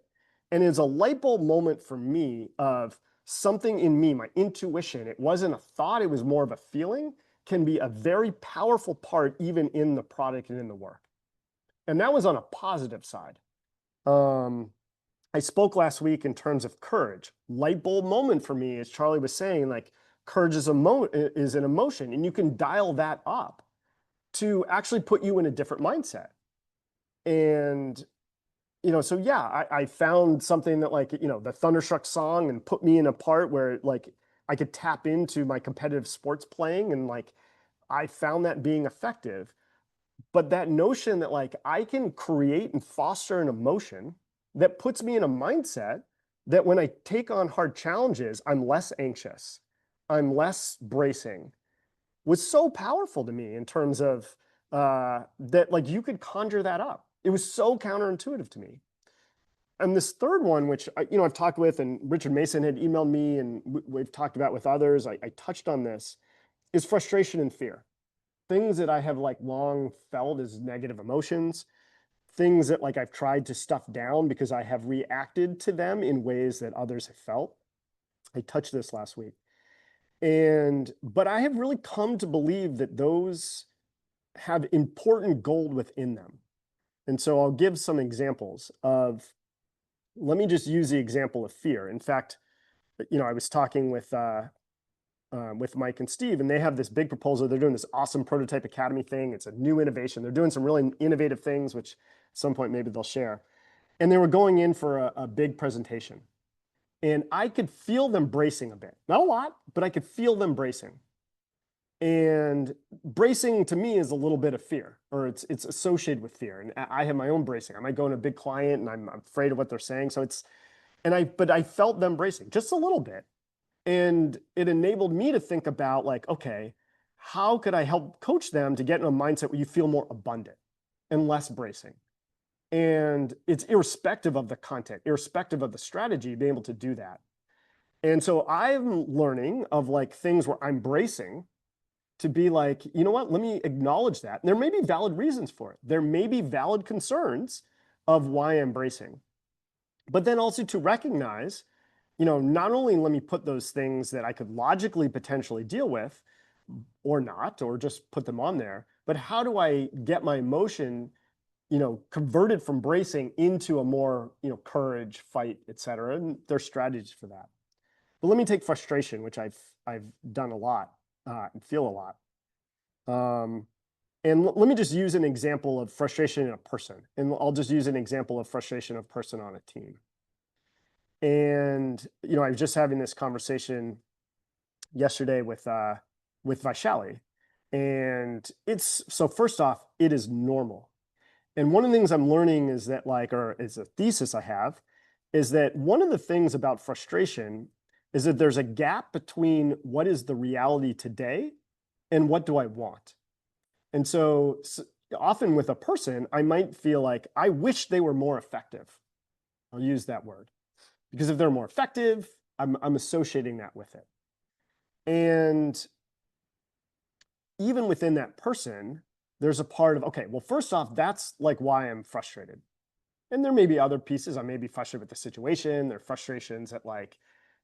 And it was a light bulb moment for me of something in me, my intuition. It wasn't a thought, it was more of a feeling, can be a very powerful part even in the product and in the work. And that was on a positive side. I spoke last week in terms of courage. Light bulb moment for me, as Charlie was saying, like courage is an emotion, and you can dial that up to actually put you in a different mindset. And so yeah, I found something that like the Thunderstruck song and put me in a part where like I could tap into my competitive sports playing, and like I found that being effective. But that notion that like I can create and foster an emotion that puts me in a mindset that when I take on hard challenges, I'm less anxious, I'm less bracing, was so powerful to me in terms of that like you could conjure that up. It was so counterintuitive to me. And this third one, which I've talked with, and Richard Mason had emailed me, and we've talked about with others, I touched on this, is frustration and fear. Things that I have like long felt as negative emotions, things that like I've tried to stuff down because I have reacted to them in ways that others have felt. I touched this last week. But I have really come to believe that those have important gold within them. And so I'll give some examples of, let me just use the example of fear. In fact, I was talking with Mike and Steve, and they have this big proposal. They're doing this awesome prototype academy thing. It's a new innovation. They're doing some really innovative things, which at some point maybe they'll share. And they were going in for a big presentation. And I could feel them bracing a bit. Not a lot, but I could feel them bracing. And bracing to me is a little bit of fear, or it's associated with fear. And I have my own bracing. I might go in a big client and I'm afraid of what they're saying. So but I felt them bracing just a little bit. And it enabled me to think about like, okay, how could I help coach them to get in a mindset where you feel more abundant and less bracing? And it's irrespective of the content, irrespective of the strategy, being able to do that. And so I'm learning of like things where I'm bracing to be like, you know what, let me acknowledge that. And there may be valid reasons for it. There may be valid concerns of why I'm bracing. But then also to recognize, not only let me put those things that I could logically potentially deal with or not, or just put them on there, but how do I get my emotion, converted from bracing into a more, courage, fight, et cetera. And there's strategies for that. But let me take frustration, which I've done a lot and feel a lot. And let me just use an example of frustration in a person. And I'll just use an example of frustration of a person on a team. And, I was just having this conversation yesterday with Visceral. And so first off, it is normal. And one of the things I'm learning is that or it's a thesis I have, is that one of the things about frustration is that there's a gap between what is the reality today and what do I want. And so often with a person, I might feel like I wish they were more effective. I'll use that word. Because if they're more effective, I'm associating that with it. And even within that person, there's a part of, okay, well, first off, that's like why I'm frustrated. And there may be other pieces. I may be frustrated with the situation. There are frustrations that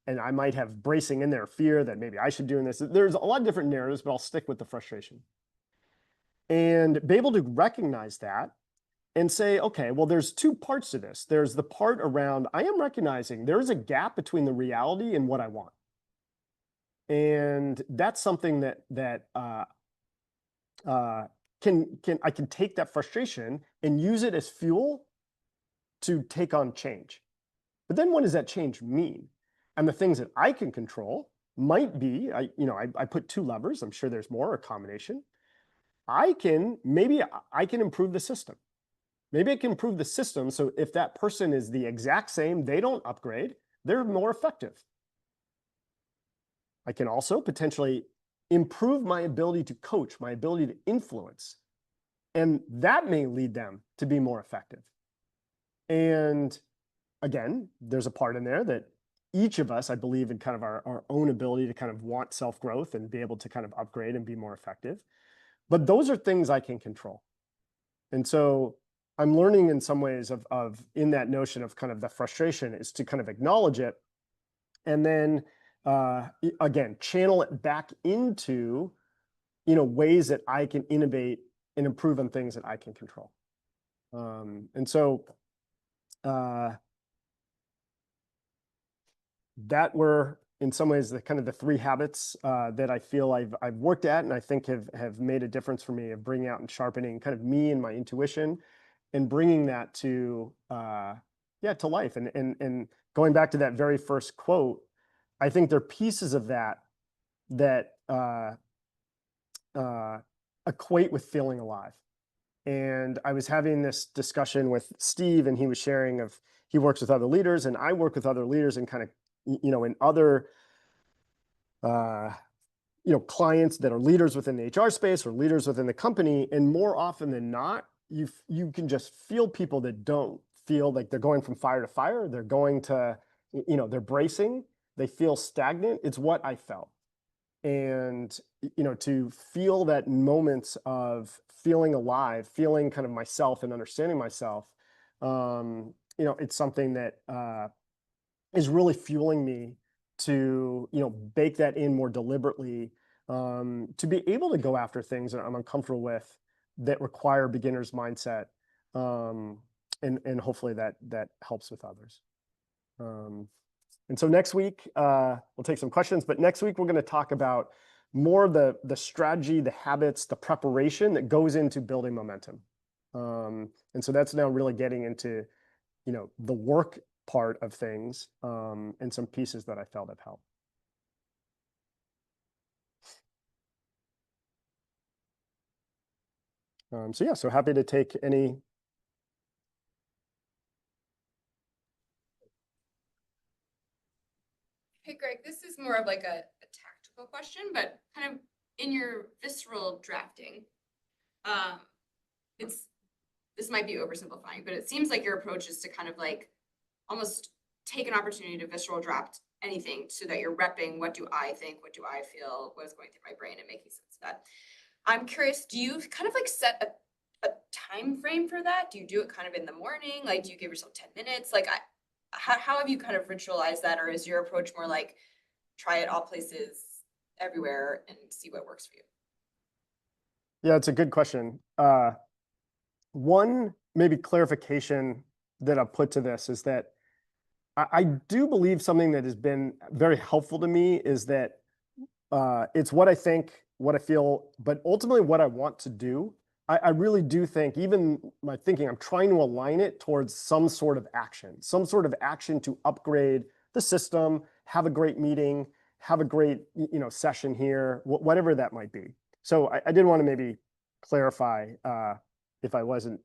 and I might have bracing in there, fear that maybe I should do this. There's a lot of different narratives, but I'll stick with the frustration. And be able to recognize that and say, okay, well, there's two parts to this. There's the part around, I am recognizing there's a gap between the reality and what I want. And that's something that I can take that frustration and use it as fuel to take on change. But then what does that change mean? And the things that I can control might be, I put two levers. I'm sure there's more, a combination. Maybe I can improve the system. Maybe I can improve the system so if that person is the exact same, they don't upgrade, they're more effective. I can also potentially improve my ability to coach, my ability to influence, and that may lead them to be more effective. And again, there's a part in there that each of us, I believe, in kind of our own ability to kind of want self-growth and be able to kind of upgrade and be more effective. But those are things I can control. And so I'm learning in some ways of in that notion of kind of the frustration is to kind of acknowledge it and then again, channel it back into, ways that I can innovate and improve on things that I can control. And so that were in some ways the kind of the three habits that I feel I've worked at and I think have made a difference for me of bringing out and sharpening kind of me and my intuition and bringing that to to life. And going back to that very first quote, I think there are pieces of that equate with feeling alive. And I was having this discussion with Steve, and he was sharing of he works with other leaders, and I work with other leaders, and kind of in other clients that are leaders within the HR space or leaders within the company. And more often than not, you can just feel people that don't feel like they're going from fire to fire. They're going to, they're bracing. They feel stagnant. It's what I felt. And, to feel that moments of feeling alive, feeling kind of myself and understanding myself, it's something that is really fueling me to, bake that in more deliberately, to be able to go after things that I'm uncomfortable with that require beginner's mindset. And hopefully that helps with others. And so next week, we'll take some questions, but next week we're going to talk about more the strategy, the habits, the preparation that goes into building momentum. And so that's now really getting into, the work part of things and some pieces that I felt have helped. So happy to take any. Hey, Greg, this is more of like a tactical question, but kind of in your visceral drafting, this might be oversimplifying, but it seems like your approach is to kind of like almost take an opportunity to visceral draft anything so that you're repping what do I think, what do I feel, what is going through my brain and making sense of that. I'm curious, do you kind of like set a time frame for that? Do you do it kind of in the morning? Like, do you give yourself 10 minutes? Like, how have you kind of ritualized that? Or is your approach more like try it all places, everywhere, and see what works for you? Yeah, it's a good question. One maybe clarification that I'll put to this is that I do believe something that has been very helpful to me is that it's what I think, what I feel, but ultimately what I want to do. I really do think, even my thinking, I'm trying to align it towards some sort of action to upgrade the system, have a great meeting, have a great session here, whatever that might be. So I did want to maybe clarify if I wasn't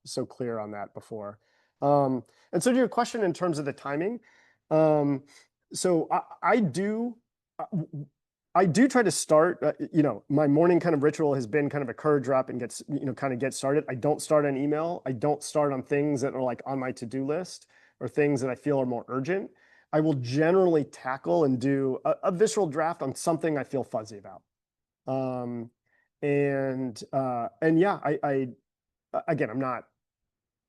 so clear on that before. And so to your question in terms of the timing, so I do try to start, my morning kind of ritual has been kind of a courage up and kind of get started. I don't start on email. I don't start on things that are like on my to-do list or things that I feel are more urgent. I will generally tackle and do a visceral draft on something I feel fuzzy about. And yeah, again, I'm not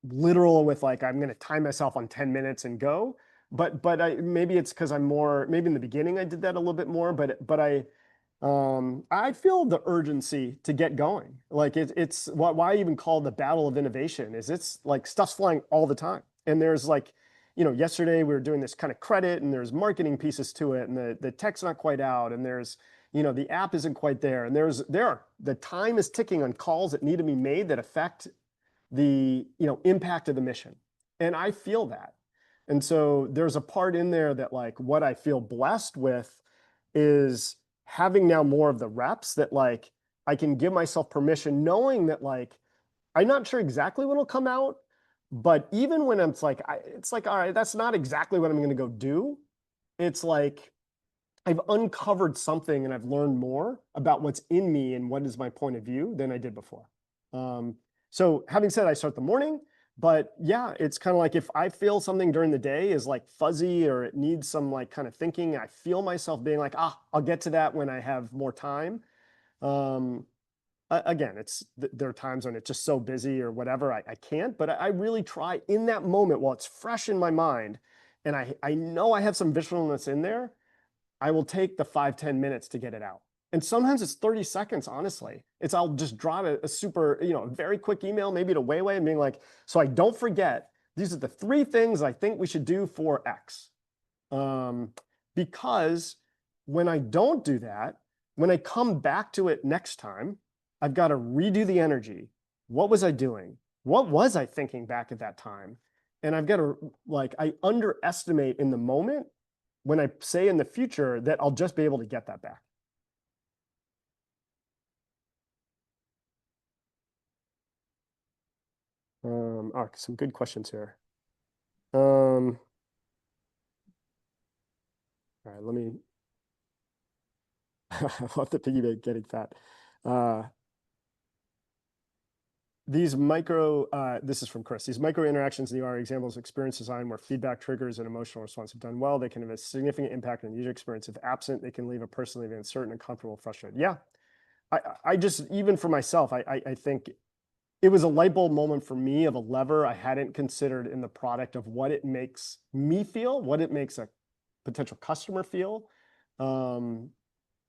literal with like, I'm going to time myself on 10 minutes and go. But maybe it's because maybe in the beginning I did that a little bit more, but I feel the urgency to get going. Like it's why I even call the battle of innovation is it's like stuff's flying all the time. And there's like, yesterday we were doing this kind of credit and there's marketing pieces to it and the tech's not quite out and there's, the app isn't quite there. And the time is ticking on calls that need to be made that affect the impact of the mission. And I feel that. And so there's a part in there that like what I feel blessed with is having now more of the reps that like I can give myself permission knowing that like I'm not sure exactly what will come out, but even when it's like all right, that's not exactly what I'm going to go do. It's like I've uncovered something and I've learned more about what's in me and what is my point of view than I did before. So having said I start the morning, but yeah, it's kind of like if I feel something during the day is like fuzzy or it needs some like kind of thinking, I feel myself being like, I'll get to that when I have more time. Again, there are times when it's just so busy or whatever, I can't, but I really try in that moment while it's fresh in my mind and I know I have some visualness in there, I will take the 5-10 minutes to get it out. And sometimes it's 30 seconds, honestly. I'll just drop a super, a very quick email, maybe to Weiwei and being like, so I don't forget, these are the 3 things I think we should do for X. Because when I don't do that, when I come back to it next time, I've got to redo the energy. What was I doing? What was I thinking back at that time? And I've got to, like, I underestimate in the moment when I say in the future that I'll just be able to get that back. Some good questions here. All right, let me. I love the piggyback getting fat. This is from Chris. These micro interactions in the are examples of experience design where feedback triggers an emotional response. If done well, they can have a significant impact on the user experience. If absent, they can leave a person leaving uncertain, uncomfortable, frustrated. Yeah, I just, even for myself, I think it was a light bulb moment for me of a lever I hadn't considered in the product of what it makes me feel, what it makes a potential customer feel. And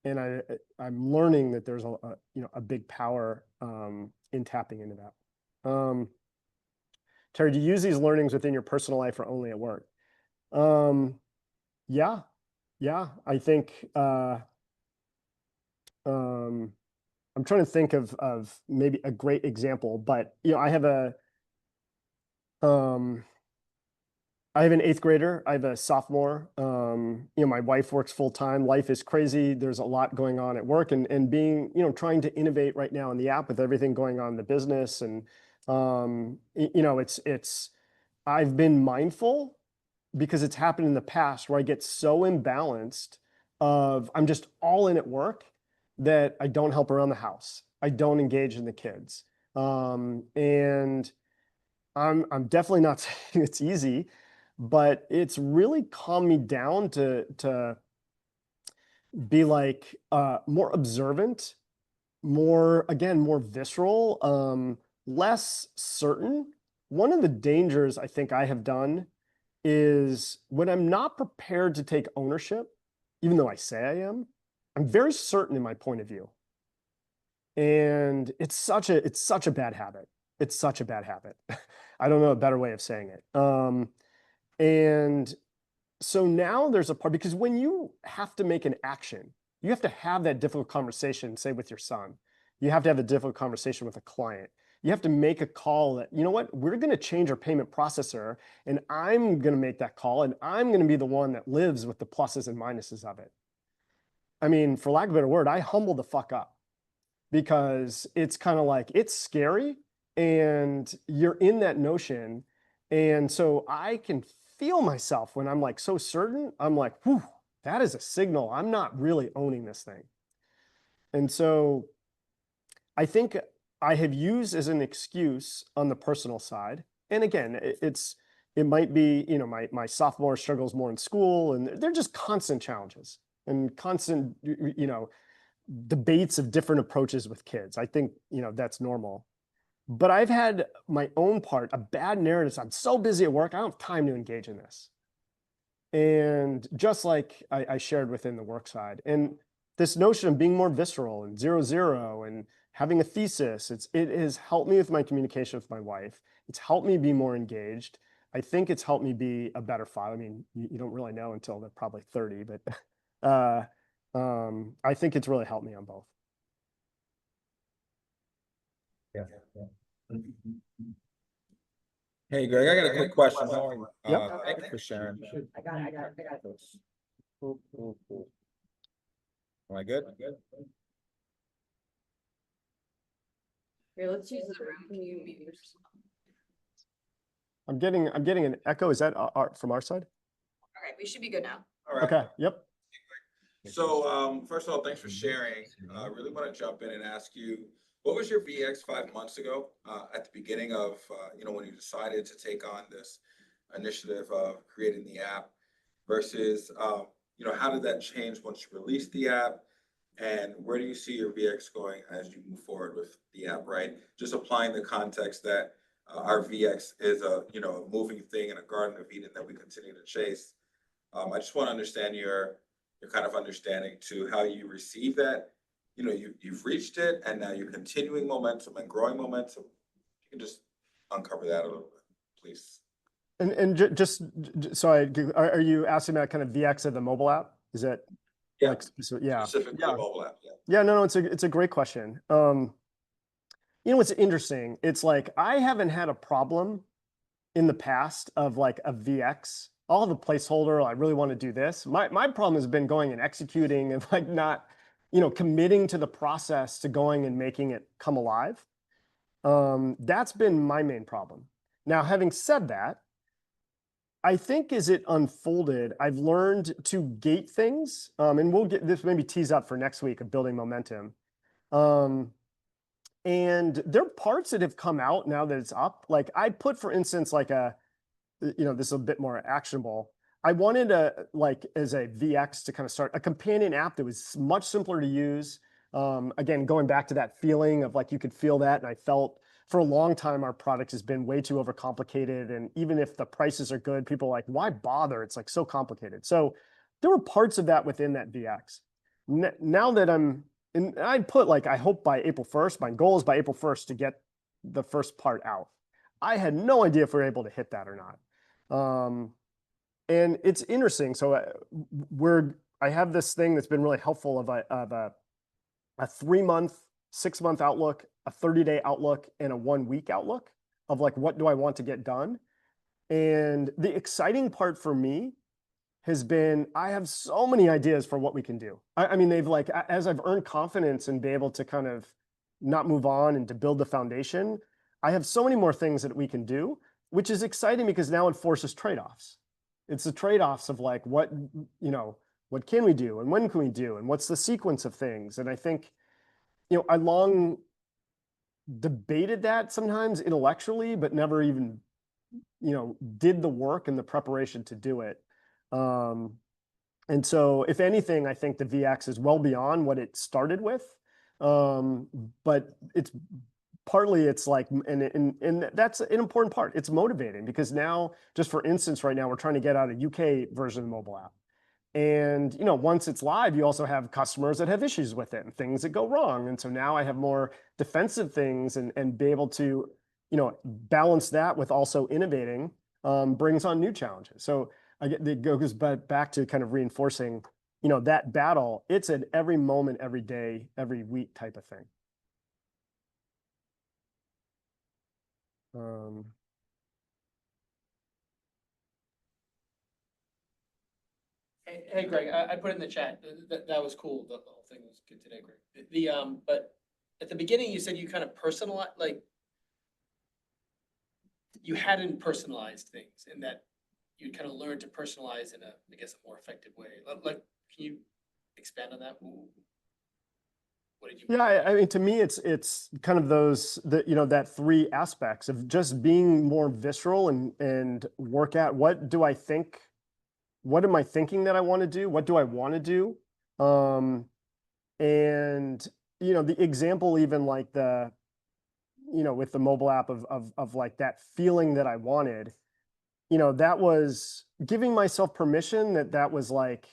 I'm learning that there's a big power in tapping into that. Terry, do you use these learnings within your personal life or only at work? Yeah, I think I'm trying to think of maybe a great example, but I have an 8th grader. I have a sophomore. My wife works full time. Life is crazy. There's a lot going on at work and being, trying to innovate right now in the app with everything going on in the business. And, I've been mindful because it's happened in the past where I get so imbalanced of I'm just all in at work that I don't help around the house. I don't engage in the kids. And I'm definitely not saying it's easy, but it's really calmed me down to be like more observant, more, again, more visceral, less certain. One of the dangers I think I have done is when I'm not prepared to take ownership, even though I say I am, I'm very certain in my point of view. And it's such a bad habit. It's such a bad habit. I don't know a better way of saying it. And so now there's a part, because when you have to make an action, you have to have that difficult conversation, say with your son. You have to have a difficult conversation with a client. You have to make a call that, you know what, we're going to change our payment processor, and I'm going to make that call, and I'm going to be the one that lives with the pluses and minuses of it. I mean, for lack of a better word, I humble the fuck up, because it's kind of like, it's scary and you're in that notion. And so I can feel myself when I'm like so certain, I'm like, whew, that is a signal I'm not really owning this thing. And so I think I have used as an excuse on the personal side. And again, it might be, you know, my sophomore struggles more in school, and they're just constant challenges and constant, you know, debates of different approaches with kids. I think, you know, that's normal. But I've had my own part, a bad narrative. I'm so busy at work, I don't have time to engage in this. And just like I shared within the work side, and this notion of being more visceral and 0-0 and having a thesis, it has helped me with my communication with my wife. It's helped me be more engaged. I think it's helped me be a better father. I mean, you don't really know until they're probably 30, but I think it's really helped me on both. Yeah. Hey, Greg, I got a quick question. How are you? Yep. Thank you for sharing. I got it. Cool. Am I good? Here, let's use the room. Can you mute yourself? I'm getting an echo. Is that from our side? Okay, we should be good now. All right. Okay. Yep. So, first of all, thanks for sharing. I really want to jump in and ask you, what was your VX 5 months ago, at the beginning of, you know, when you decided to take on this initiative of creating the app versus, you know, how did that change once you released the app? And where do you see your VX going as you move forward with the app, right? Just applying the context that our VX is a, you know, a moving thing in a Garden of Eden that we continue to chase. I just want to understand your kind of understanding to how you receive that. You know, you've reached it, and now you're continuing momentum and growing momentum. You can just uncover that a little bit, please. And just so are you asking about kind of VX of the mobile app? Is that like yeah. Specifically Yeah. mobile app, yeah. Yeah, no, it's a great question. You know what's interesting? It's like I haven't had a problem in the past of like a VX. I'll have a placeholder. I really want to do this. My problem has been going and executing and like not, you know, committing to the process to going and making it come alive. That's been my main problem. Now, having said that, I think as it unfolded, I've learned to gate things, and we'll get this maybe tease up for next week of building momentum. And there are parts that have come out now that it's up. Like I put, for instance, like you know, this is a bit more actionable. I wanted like as a VX to kind of start a companion app that was much simpler to use. Again, going back to that feeling of like you could feel that, and I felt for a long time our product has been way too overcomplicated, and even if the prices are good, people are like, why bother? It's like so complicated. So there were parts of that within that VX. Now that and I'd put like, I hope by April 1st, my goal is by April 1st to get the first part out. I had no idea if we were able to hit that or not. And it's interesting. So I have this thing that's been really helpful of a 3-month, 6-month outlook, a 30-day outlook, and a 1-week outlook of like, what do I want to get done? And the exciting part for me has been, I have so many ideas for what we can do. I mean, they've like, as I've earned confidence and be able to kind of not move on and to build the foundation, I have so many more things that we can do, which is exciting because now it forces trade-offs. It's the trade-offs of like, what, you know, What can we do? And when can we do? And what's the sequence of things? And I think, I long debated that sometimes intellectually, but never even, did the work and the preparation to do it. And so if anything, I think the VX is well beyond what it started with. But it's partly it's like, and that's an important part. It's motivating because now, just for instance, right now, we're trying to get out a UK version of the mobile app. And, once it's live, you also have customers that have issues with it and things that go wrong. And so now I have more defensive things and be able to, balance that with also innovating, brings on new challenges. So it goes back to kind of reinforcing, that battle. It's at every moment, every day, every week type of thing. Hey, Greg, I put it in the chat. That was cool. The whole thing was good today, Greg. But at the beginning, you said you kind of personalized, like you hadn't personalized things, and that you kind of learned to personalize in I guess, a more effective way. Like, can you expand on that? What did you? Yeah, I mean, to me, it's kind of that three aspects of just being more visceral and work at what do I think. What am I thinking that I want to do? What do I want to do? And the example, even like with the mobile app of like that feeling that I wanted, that was giving myself permission that was like,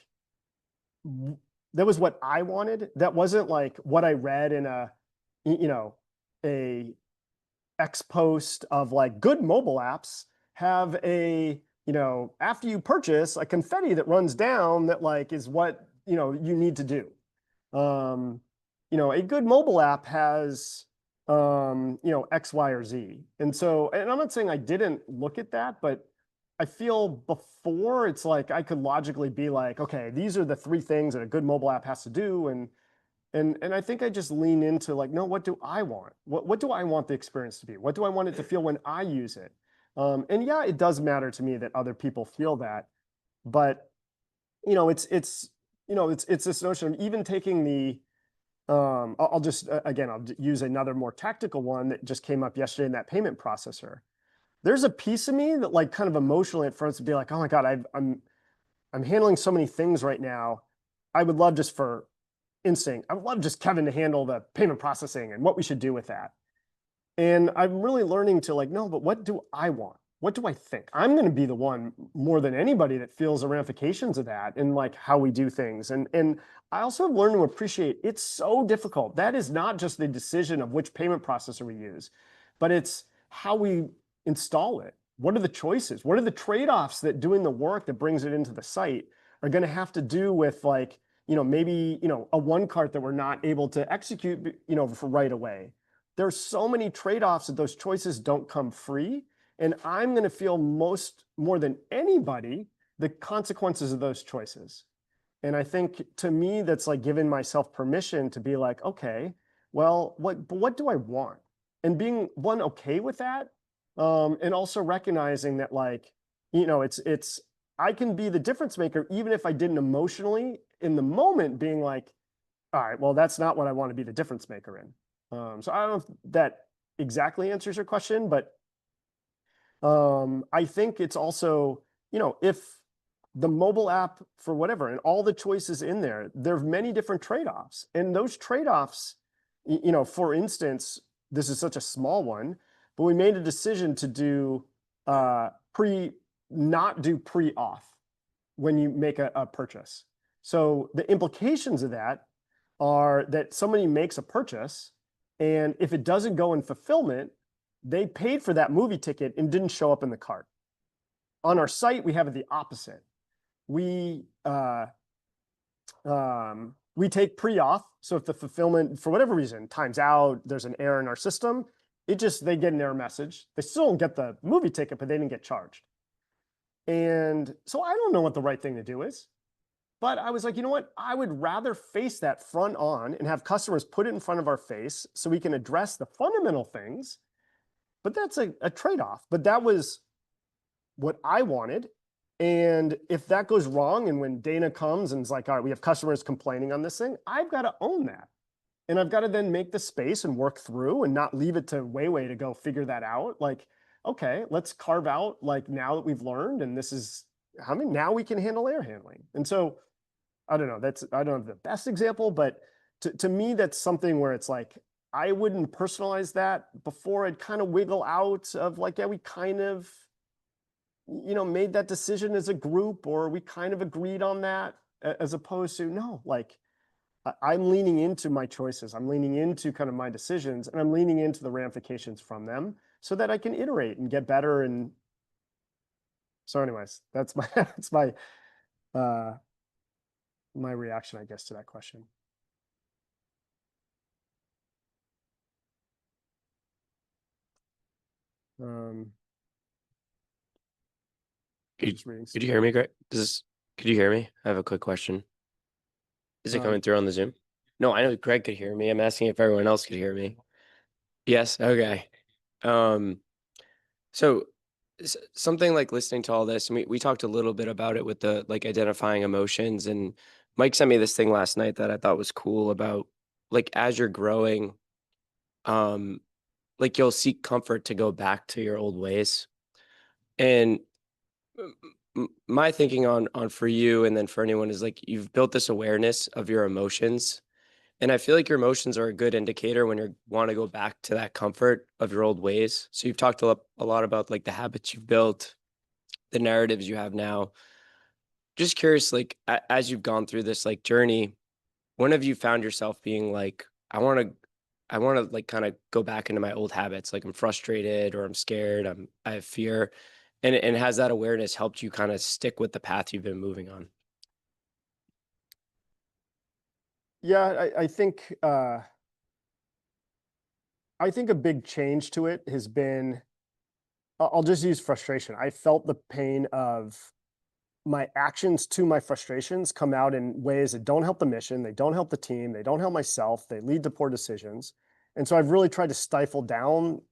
that was what I wanted. That wasn't like what I read in a X post of like good mobile apps have a, after you purchase a confetti that runs down that like is what, you need to do. A good mobile app has, X, Y, or Z. And so, and I'm not saying I didn't look at that, but I feel before it's like I could logically be like, okay, these are the three things that a good mobile app has to do. And I think I just lean into like, no, what do I want? What do I want the experience to be? What do I want it to feel when I use it? And yeah, it does matter to me that other people feel that, but it's this notion of even taking the, I'll just again, I'll use another more tactical one that just came up yesterday in that payment processor. There's a piece of me that like kind of emotionally at first would be like, oh my God, I'm handling so many things right now. I would love just for instinct, I would love just Kevin to handle the payment processing and what we should do with that. And I'm really learning to like, no, but what do I want? What do I think? I'm going to be the one more than anybody that feels the ramifications of that and like how we do things. And I also have learned to appreciate it's so difficult. That is not just the decision of which payment processor we use, but it's how we install it. What are the choices? What are the trade-offs that doing the work that brings it into the site are going to have to do with like, maybe, a one cart that we're not able to execute, for right away. There's so many trade-offs that those choices don't come free. And I'm going to feel more than anybody, the consequences of those choices. And I think to me, that's like giving myself permission to be like, okay, well, what do I want? And being okay with that. And also recognizing that like, it's, I can be the difference maker, even if I didn't emotionally in the moment being like, all right, well, that's not what I want to be the difference maker in. So I don't know if that exactly answers your question, but I think it's also, if the mobile app for whatever and all the choices in there, there's many different trade-offs. And those trade-offs, for instance, this is such a small one, but we made a decision to do not do pre-auth when you make a purchase. So the implications of that are that somebody makes a purchase, and if it doesn't go in fulfillment, they paid for that movie ticket and didn't show up in the cart. On our site, we have it the opposite. We take pre-auth. So if the fulfillment, for whatever reason, times out, there's an error in our system, they get an error message. They still don't get the movie ticket, but they didn't get charged. And so I don't know what the right thing to do is. But I was like, you know what? I would rather face that front on and have customers put it in front of our face so we can address the fundamental things. But that's a trade-off. But that was what I wanted. And if that goes wrong, and when Dana comes and is like, all right, we have customers complaining on this thing, I've got to own that. And I've got to then make the space and work through and not leave it to Weiwei to go figure that out. Like, okay, let's carve out, like, now that we've learned, and this is how many, now we can handle air handling. And so, I don't know, I don't have the best example, but to me, that's something where it's like, I wouldn't personalize that before. I'd kind of wiggle out of like, yeah, we kind of, made that decision as a group, or we kind of agreed on that, as opposed to, no, like, I'm leaning into my choices. I'm leaning into kind of my decisions, and I'm leaning into the ramifications from them so that I can iterate and get better. And so anyways, that's uh, my reaction, I guess, to that question. Just reading Could you hear me, Greg? Could you hear me? I have a quick question. Is it coming through on the Zoom? No, I know Greg could hear me. I'm asking if everyone else could hear me. Yes, okay. So something like listening to all this, and we talked a little bit about it with the like identifying emotions, and Mike sent me this thing last night that I thought was cool about like as you're growing, like you'll seek comfort to go back to your old ways. And my thinking on for you and then for anyone is like you've built this awareness of your emotions, and I feel like your emotions are a good indicator when you want to go back to that comfort of your old ways. So you've talked a lot about like the habits you've built, the narratives you have now. Just curious, like as you've gone through this like journey, when have you found yourself being like, I want to like kind of go back into my old habits, like I'm frustrated or I'm scared, I have fear. And has that awareness helped you kind of stick with the path you've been moving on? Yeah, I think a big change to it has been, I'll just use frustration. I felt the pain of my actions to my frustrations come out in ways that don't help the mission, they don't help the team, they don't help myself, they lead to poor decisions. And so I've really tried to stifle down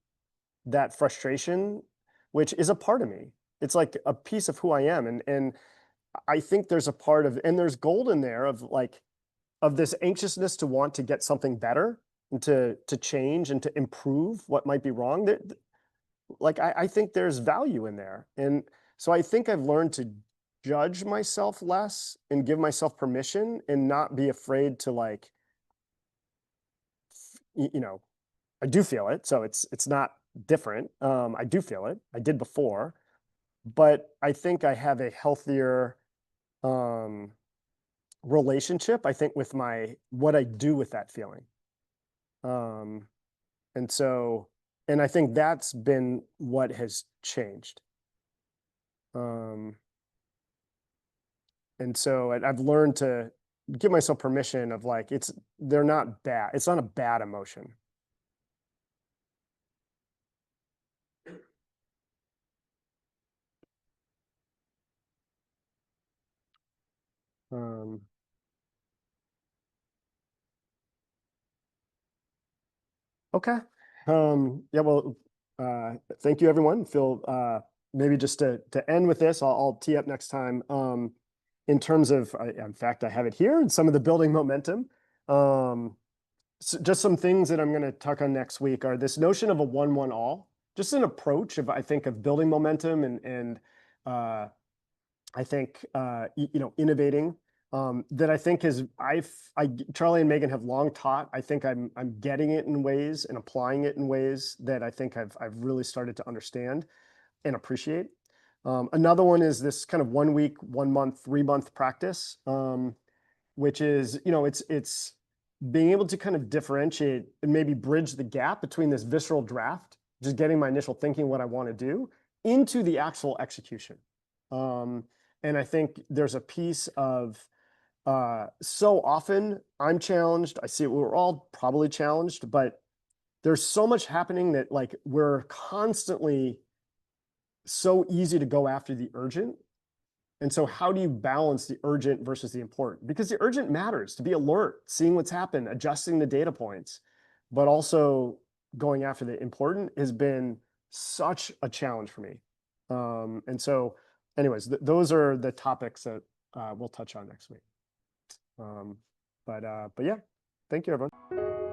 that frustration, which is a part of me. It's like a piece of who I am. And I think there's a part of, and there's gold in there of like, of this anxiousness to want to get something better and to change and to improve what might be wrong. That, like, I think there's value in there. And so I think I've learned to judge myself less and give myself permission and not be afraid to like, I do feel it. So it's not different. I do feel it. I did before, but I think I have a healthier relationship, I think, with what I do with that feeling. And so, and I think that's been what has changed. And so I've learned to give myself permission of like, they're not bad. It's not a bad emotion. Okay. Yeah, well, thank you, everyone. Phil, maybe just to end with this, I'll tee up next time. In terms of, in fact, I have it here, and some of the building momentum. So just some things that I'm going to talk on next week are this notion of a 1-1-all, just an approach of, I think, of building momentum and I think, innovating. That I think is, Charlie and Megan have long taught. I think I'm getting it in ways and applying it in ways that I think I've really started to understand and appreciate. Another one is this kind of 1 week, 1 month, 3 month practice, which is, it's being able to kind of differentiate and maybe bridge the gap between this visceral draft, just getting my initial thinking, what I want to do, into the actual execution. And I think there's a piece of, so often I'm challenged. I see it, we're all probably challenged, but there's so much happening that like we're constantly so easy to go after the urgent. And so how do you balance the urgent versus the important? Because the urgent matters, to be alert, seeing what's happened, adjusting the data points, but also going after the important has been such a challenge for me. And so anyways, those are the topics that we'll touch on next week. But yeah, thank you, everyone.